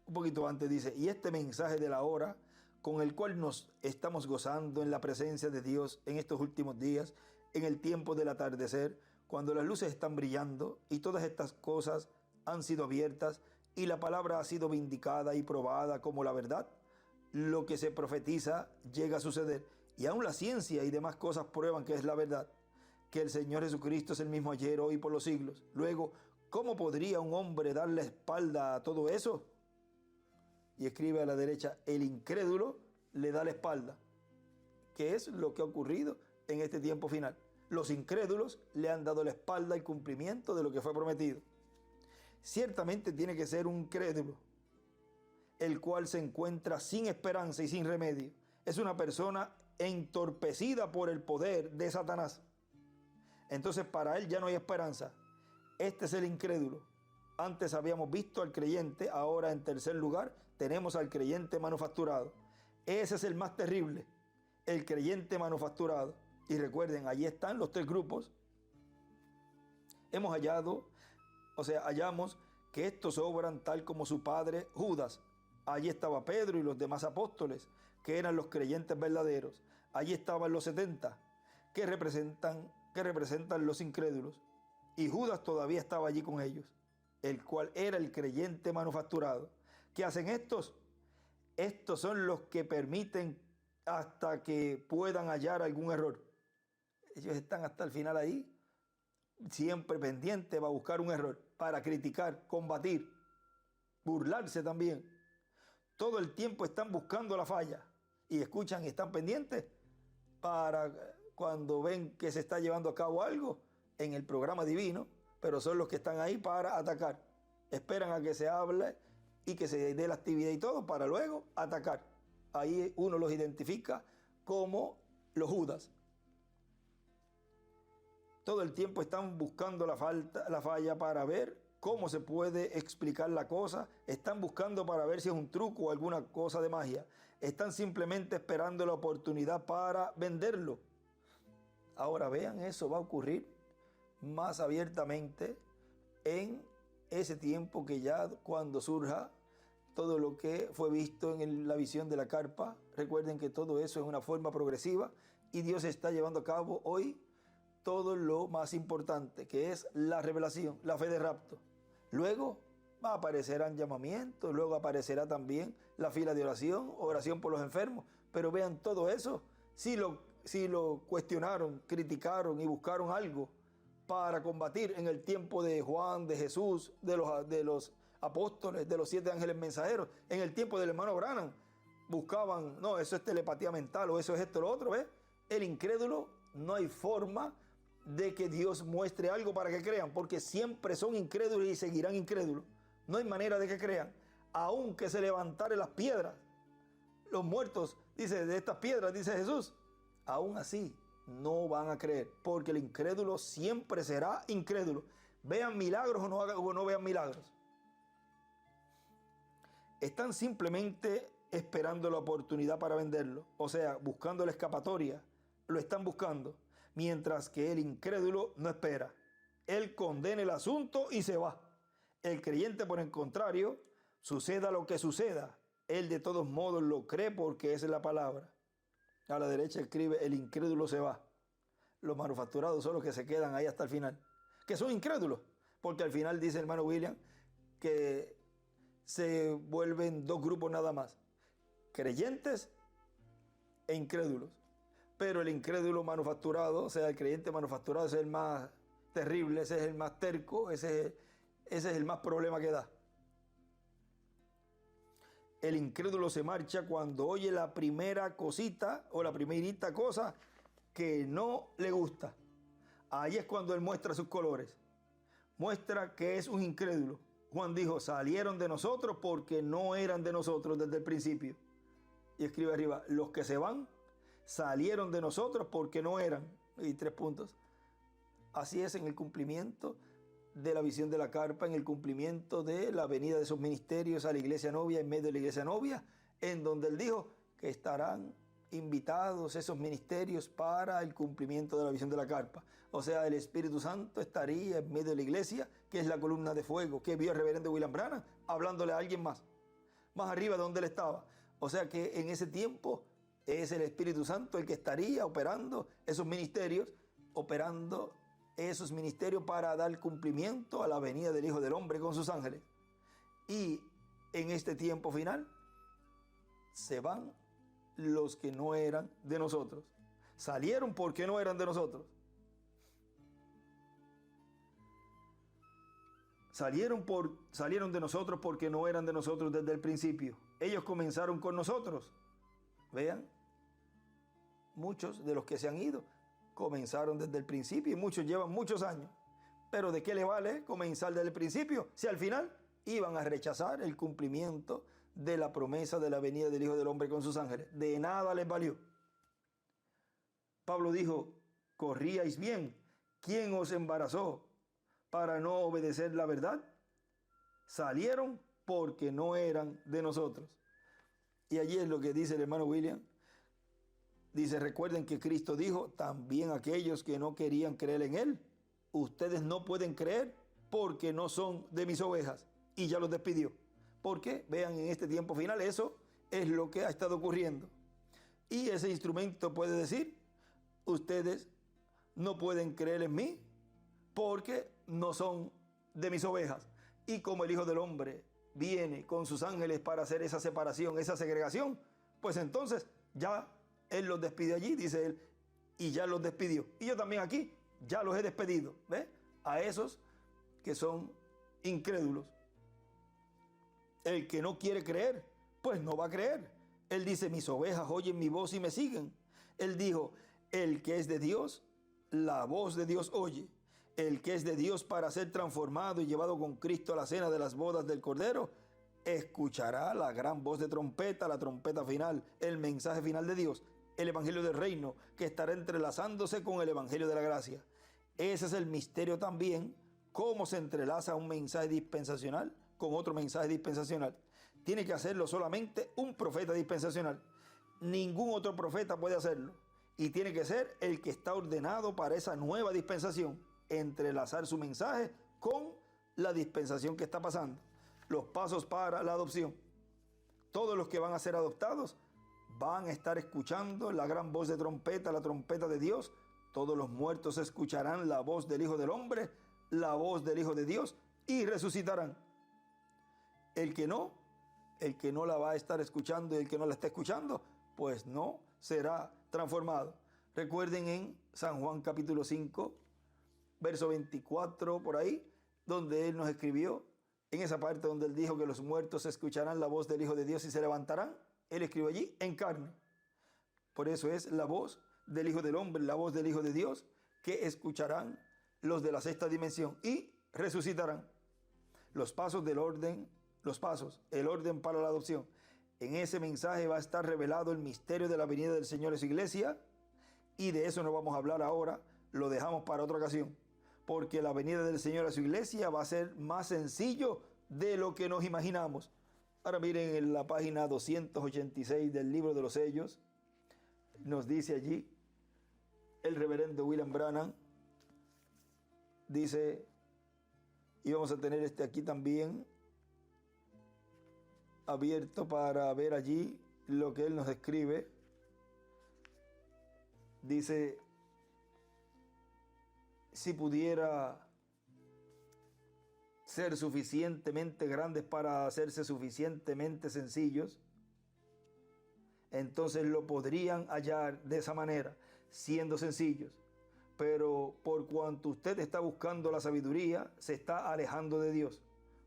un poquito antes dice, y este mensaje de la hora con el cual nos estamos gozando en la presencia de Dios en estos últimos días, en el tiempo del atardecer, cuando las luces están brillando y todas estas cosas han sido abiertas y la palabra ha sido vindicada y probada como la verdad, lo que se profetiza llega a suceder. Y aún la ciencia y demás cosas prueban que es la verdad, que el Señor Jesucristo es el mismo ayer, hoy y por los siglos. Luego, ¿cómo podría un hombre dar la espalda a todo eso? Y escribe a la derecha, el incrédulo le da la espalda, que es lo que ha ocurrido en este tiempo final. Los incrédulos le han dado la espalda al cumplimiento de lo que fue prometido. Ciertamente tiene que ser un crédulo, el cual se encuentra sin esperanza y sin remedio. Es una persona entorpecida por el poder de Satanás. Entonces para él ya no hay esperanza. Este es el incrédulo. Antes habíamos visto al creyente, ahora en tercer lugar tenemos al creyente manufacturado. Ese es el más terrible, el creyente manufacturado. Y recuerden, allí están los tres grupos. Hallamos que estos obran tal como su padre Judas. Allí estaba Pedro y los demás apóstoles, que eran los creyentes verdaderos. Allí estaban los 70, que representan los incrédulos. Y Judas todavía estaba allí con ellos, el cual era el creyente manufacturado. ¿Qué hacen estos? Estos son los que permiten hasta que puedan hallar algún error. Ellos están hasta el final ahí, siempre pendientes va a buscar un error para criticar, combatir, burlarse también. Todo el tiempo están buscando la falla y escuchan y están pendientes para cuando ven que se está llevando a cabo algo en el programa divino, pero son los que están ahí para atacar. Esperan a que se hable y que se dé la actividad y todo para luego atacar. Ahí uno los identifica como los Judas. Todo el tiempo están buscando la falla para ver cómo se puede explicar la cosa. Están buscando para ver si es un truco o alguna cosa de magia. Están simplemente esperando la oportunidad para venderlo. Ahora vean, eso va a ocurrir más abiertamente en ese tiempo que ya cuando surja todo lo que fue visto en la visión de la carpa. Recuerden que todo eso es una forma progresiva y Dios está llevando a cabo hoy todo lo más importante, que es la revelación, la fe de rapto. Luego aparecerán llamamientos, luego aparecerá también la fila de oración por los enfermos. Pero vean todo eso, si lo cuestionaron, criticaron y buscaron algo para combatir en el tiempo de Juan, de Jesús, de los apóstoles, de los 7 ángeles mensajeros, en el tiempo del hermano Branham, buscaban, no, eso es telepatía mental o eso es esto o lo otro, ¿ves? El incrédulo, no hay forma de que Dios muestre algo para que crean, porque siempre son incrédulos y seguirán incrédulos. No hay manera de que crean, aunque se levantaren las piedras, los muertos, dice, de estas piedras, dice Jesús, aún así no van a creer, porque el incrédulo siempre será incrédulo. Vean milagros o no vean milagros. Están simplemente esperando la oportunidad para venderlo, o sea, buscando la escapatoria, lo están buscando. Mientras que el incrédulo no espera. Él condena el asunto y se va. El creyente, por el contrario, suceda lo que suceda, él de todos modos lo cree porque esa es la palabra. A la derecha escribe, el incrédulo se va. Los manufacturados son los que se quedan ahí hasta el final. Que son incrédulos, porque al final dice el hermano William que se vuelven dos grupos nada más. Creyentes e incrédulos. Pero el incrédulo manufacturado, o sea, el creyente manufacturado, ese es el más terrible, ese es el más terco, ese es el más problema que da. El incrédulo se marcha cuando oye la primera cosita o la primerita cosa que no le gusta. Ahí es cuando él muestra sus colores. Muestra que es un incrédulo. Juan dijo, salieron de nosotros porque no eran de nosotros desde el principio. Y escribe arriba, los que se van salieron de nosotros porque no eran. Y 3 puntos. Así es en el cumplimiento de la visión de la carpa, en el cumplimiento de la venida de esos ministerios a la iglesia novia, en medio de la iglesia novia, en donde él dijo que estarán invitados esos ministerios para el cumplimiento de la visión de la carpa. O sea, el Espíritu Santo estaría en medio de la iglesia, que es la columna de fuego que vio el reverendo William Branham, hablándole a alguien más arriba de donde él estaba. O sea que en ese tiempo es el Espíritu Santo el que estaría operando esos ministerios, para dar cumplimiento a la venida del Hijo del Hombre con sus ángeles. Y en este tiempo final se van los que no eran de nosotros. Salieron porque no eran de nosotros. salieron de nosotros porque no eran de nosotros desde el principio. Ellos comenzaron con nosotros. Vean, muchos de los que se han ido comenzaron desde el principio y muchos llevan muchos años. Pero ¿de qué le vale comenzar desde el principio si al final iban a rechazar el cumplimiento de la promesa de la venida del Hijo del Hombre con sus ángeles? De nada les valió. Pablo dijo, corríais bien. ¿Quién os embarazó para no obedecer la verdad? Salieron porque no eran de nosotros. Y allí es lo que dice el hermano William. Dice, recuerden que Cristo dijo, también aquellos que no querían creer en Él, ustedes no pueden creer porque no son de mis ovejas. Y ya los despidió. Porque, vean, en este tiempo final, eso es lo que ha estado ocurriendo. Y ese instrumento puede decir, ustedes no pueden creer en mí porque no son de mis ovejas. Y como el Hijo del Hombre viene con sus ángeles para hacer esa separación, esa segregación, pues entonces ya Él los despide allí, dice Él, y ya los despidió. Y yo también aquí ya los he despedido, ¿ves? A esos que son incrédulos. El que no quiere creer, pues no va a creer. Él dice, mis ovejas oyen mi voz y me siguen. Él dijo, el que es de Dios, la voz de Dios oye. El que es de Dios para ser transformado y llevado con Cristo a la cena de las bodas del Cordero, escuchará la gran voz de trompeta, la trompeta final, el mensaje final de Dios, el evangelio del reino, que estará entrelazándose con el evangelio de la gracia. Ese es el misterio también, cómo se entrelaza un mensaje dispensacional con otro mensaje dispensacional. Tiene que hacerlo solamente un profeta dispensacional. Ningún otro profeta puede hacerlo. Y tiene que ser el que está ordenado para esa nueva dispensación, entrelazar su mensaje con la dispensación que está pasando. Los pasos para la adopción. Todos los que van a ser adoptados van a estar escuchando la gran voz de trompeta, la trompeta de Dios. Todos los muertos escucharán la voz del Hijo del Hombre, la voz del Hijo de Dios, y resucitarán. El que no la va a estar escuchando y el que no la está escuchando, pues no será transformado. Recuerden en San Juan capítulo 5, verso 24, por ahí, donde Él nos escribió, en esa parte donde Él dijo que los muertos escucharán la voz del Hijo de Dios y se levantarán. Él escribió allí en carne. Por eso es la voz del Hijo del Hombre, la voz del Hijo de Dios, que escucharán los de la sexta dimensión y resucitarán. Los pasos del orden, el orden para la adopción. En ese mensaje va a estar revelado el misterio de la venida del Señor a su iglesia, y de eso no vamos a hablar ahora, lo dejamos para otra ocasión, porque la venida del Señor a su iglesia va a ser más sencillo de lo que nos imaginamos. Ahora miren en la página 286 del libro de los sellos, nos dice allí el reverendo William Branham, dice, y vamos a tener aquí también abierto para ver allí lo que él nos escribe. Dice, si pudiera ser suficientemente grandes para hacerse suficientemente sencillos, entonces lo podrían hallar de esa manera, siendo sencillos. Pero por cuanto usted está buscando la sabiduría, se está alejando de Dios.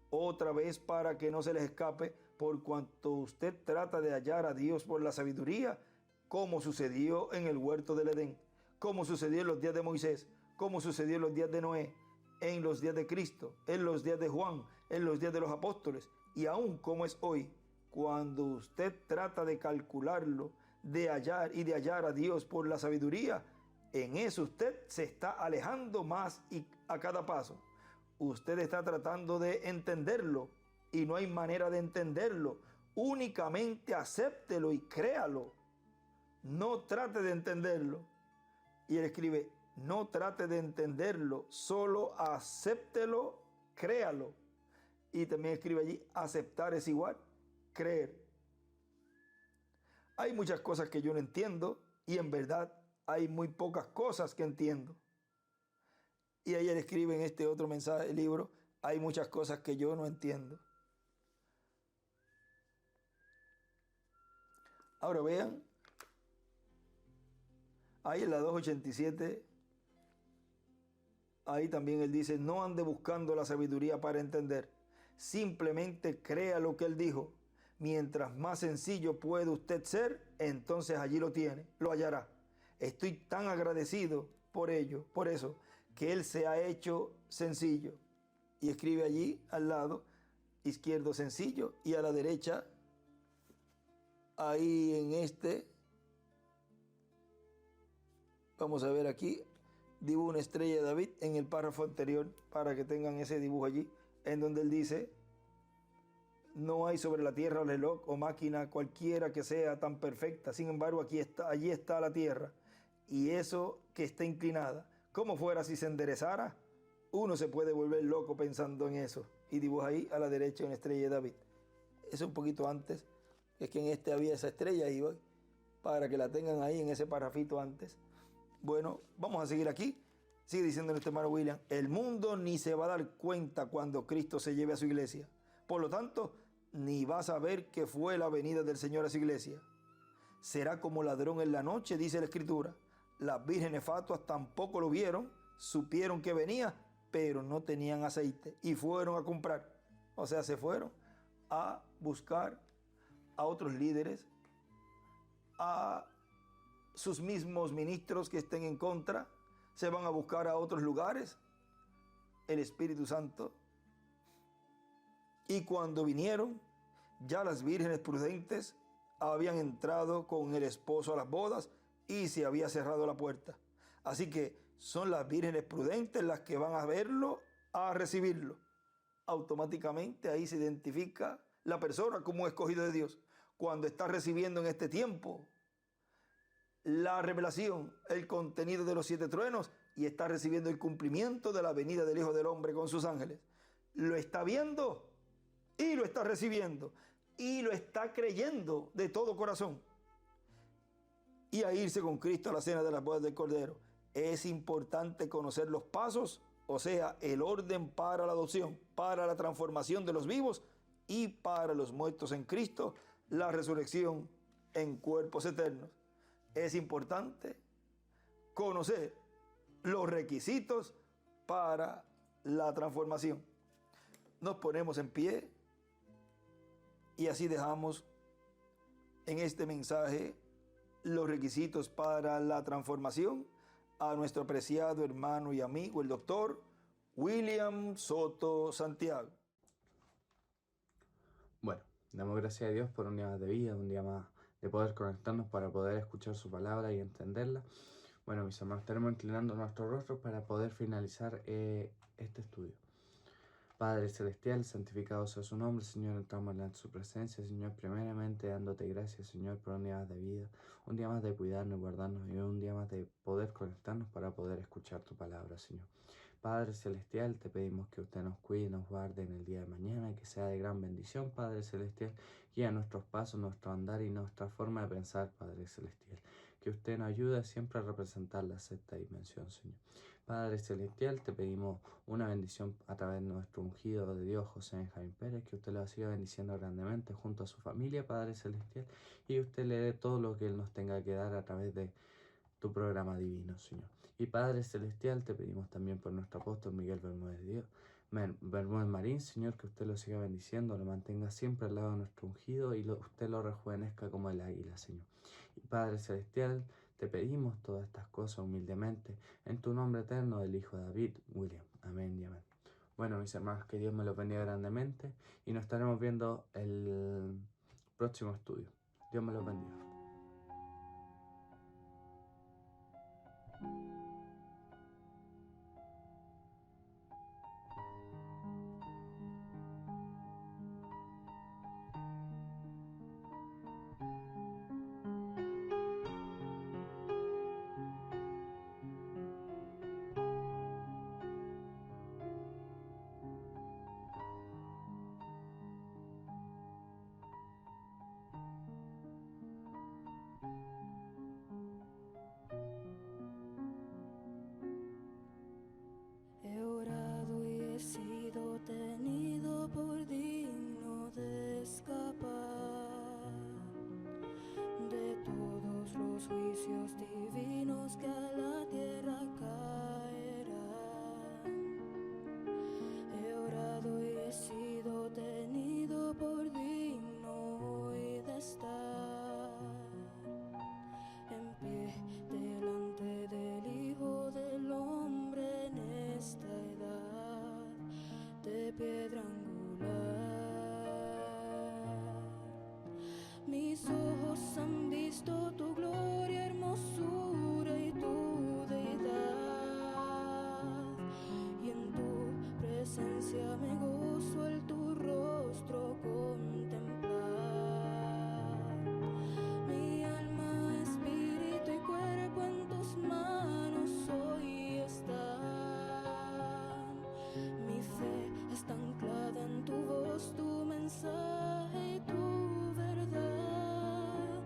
Otra vez, para que no se les escape, por cuanto usted trata de hallar a Dios por la sabiduría, como sucedió en el huerto del Edén, como sucedió en los días de Moisés, como sucedió en los días de Noé, en los días de Cristo, en los días de Juan, en los días de los apóstoles, y aún como es hoy, cuando usted trata de calcularlo, de hallar a Dios por la sabiduría, en eso usted se está alejando más y a cada paso. Usted está tratando de entenderlo y no hay manera de entenderlo. Únicamente acéptelo y créalo. No trate de entenderlo. Y él escribe, no trate de entenderlo, solo acéptelo, créalo. Y también escribe allí, aceptar es igual, creer. Hay muchas cosas que yo no entiendo y en verdad hay muy pocas cosas que entiendo. Y ahí él escribe en este otro mensaje del libro, hay muchas cosas que yo no entiendo. Ahora vean, ahí en la 287 ahí también él dice, no ande buscando la sabiduría para entender. Simplemente crea lo que él dijo. Mientras más sencillo puede usted ser, entonces allí lo tiene, lo hallará. Estoy tan agradecido por ello, por eso, que él se ha hecho sencillo. Y escribe allí al lado izquierdo sencillo y a la derecha, ahí en este, vamos a ver aquí, dibujo una estrella de David en el párrafo anterior para que tengan ese dibujo allí, en donde él dice, no hay sobre la tierra reloj o máquina cualquiera que sea tan perfecta, sin embargo aquí está, allí está la tierra, y eso que está inclinada, como fuera si se enderezara, uno se puede volver loco pensando en eso. Y dibuja ahí a la derecha una estrella de David. Eso un poquito antes, es que en este había esa estrella ahí, ¿voy? Para que la tengan ahí en ese parrafito antes. Bueno, vamos a seguir aquí. Sigue diciendo nuestro hermano William, el mundo ni se va a dar cuenta cuando Cristo se lleve a su iglesia. Por lo tanto, ni va a saber que fue la venida del Señor a su iglesia. Será como ladrón en la noche, dice la Escritura. Las vírgenes fatuas tampoco lo vieron, supieron que venía, pero no tenían aceite y fueron a comprar. O sea, se fueron a buscar a otros líderes, a sus mismos ministros que estén en contra, se van a buscar a otros lugares, el Espíritu Santo. Y cuando vinieron, ya las vírgenes prudentes habían entrado con el esposo a las bodas y se había cerrado la puerta. Así que son las vírgenes prudentes las que van a verlo, a recibirlo. Automáticamente ahí se identifica la persona como escogido de Dios. Cuando está recibiendo en este tiempo la revelación, el contenido de los 7 truenos, y está recibiendo el cumplimiento de la venida del Hijo del Hombre con sus ángeles. Lo está viendo y lo está recibiendo y lo está creyendo de todo corazón. Y a irse con Cristo a la cena de las bodas del Cordero. Es importante conocer los pasos, o sea, el orden para la adopción, para la transformación de los vivos y para los muertos en Cristo, la resurrección en cuerpos eternos. Es importante conocer los requisitos para la transformación. Nos ponemos en pie y así dejamos en este mensaje los requisitos para la transformación a nuestro apreciado hermano y amigo, el doctor William Soto Santiago. Bueno, damos gracias a Dios por un día más de vida, un día más de poder conectarnos para poder escuchar su palabra y entenderla. Bueno, mis hermanos, estaremos inclinando nuestros rostros para poder finalizar este estudio. Padre Celestial, santificado sea su nombre, Señor, entramos en su presencia, Señor, primeramente dándote gracias, Señor, por un día más de vida, un día más de cuidarnos, guardarnos y un día más de poder conectarnos para poder escuchar tu palabra, Señor. Padre Celestial, te pedimos que usted nos cuide y nos guarde en el día de mañana, que sea de gran bendición, Padre Celestial, guía nuestros pasos, nuestro andar y nuestra forma de pensar, Padre Celestial. Que usted nos ayude siempre a representar la sexta dimensión, Señor. Padre Celestial, te pedimos una bendición a través de nuestro ungido de Dios, José Benjamín Pérez, que usted lo siga bendiciendo grandemente junto a su familia, Padre Celestial, y usted le dé todo lo que él nos tenga que dar a través de tu programa divino, Señor. Y Padre Celestial, te pedimos también por nuestro apóstol Miguel Bermúdez Marín, Señor, que usted lo siga bendiciendo, lo mantenga siempre al lado de nuestro ungido y usted lo rejuvenezca como el águila, Señor. Y Padre Celestial, te pedimos todas estas cosas humildemente en tu nombre eterno del Hijo de David, William. Amén y amén. Bueno, mis hermanos, que Dios me los bendiga grandemente y nos estaremos viendo el próximo estudio. Dios me los bendiga. estar en pie delante del Hijo del Hombre en esta edad de piedra angular. Mis ojos han visto tu gloria, hermosura y tu deidad, y en tu presencia me gozo al tu rostro contemplar. Mi alma, espíritu y cuerpo en tus manos hoy están. Mi fe está anclada en tu voz, tu mensaje y tu verdad.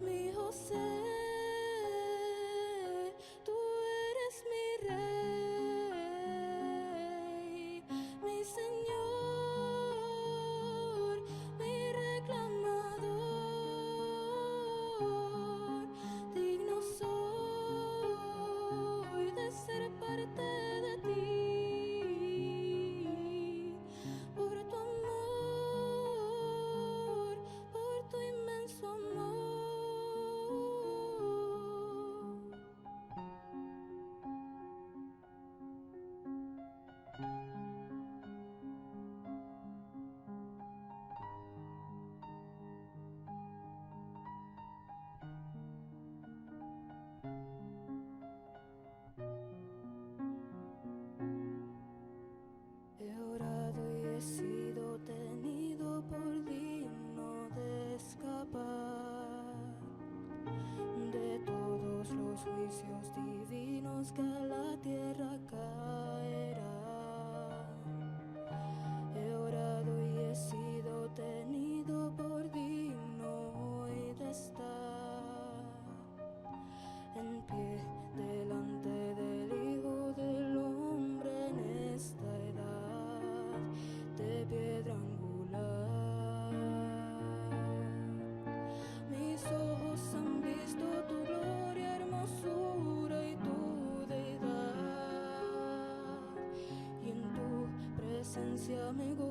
Mi José, tú eres mi rey, mi Señor, mi reclamador. Digno soy de ser parte de ti, por tu amor, por tu inmenso amor. He orado y he sido tenido por digno de escapar de todos los juicios divinos que a la tierra caerán. He orado y he sido tenido por digno hoy de estar en pie delante del Hijo del Hombre en esta edad de piedra angular. Mis ojos han visto tu gloria, hermosura y tu deidad, y en tu presencia me gozo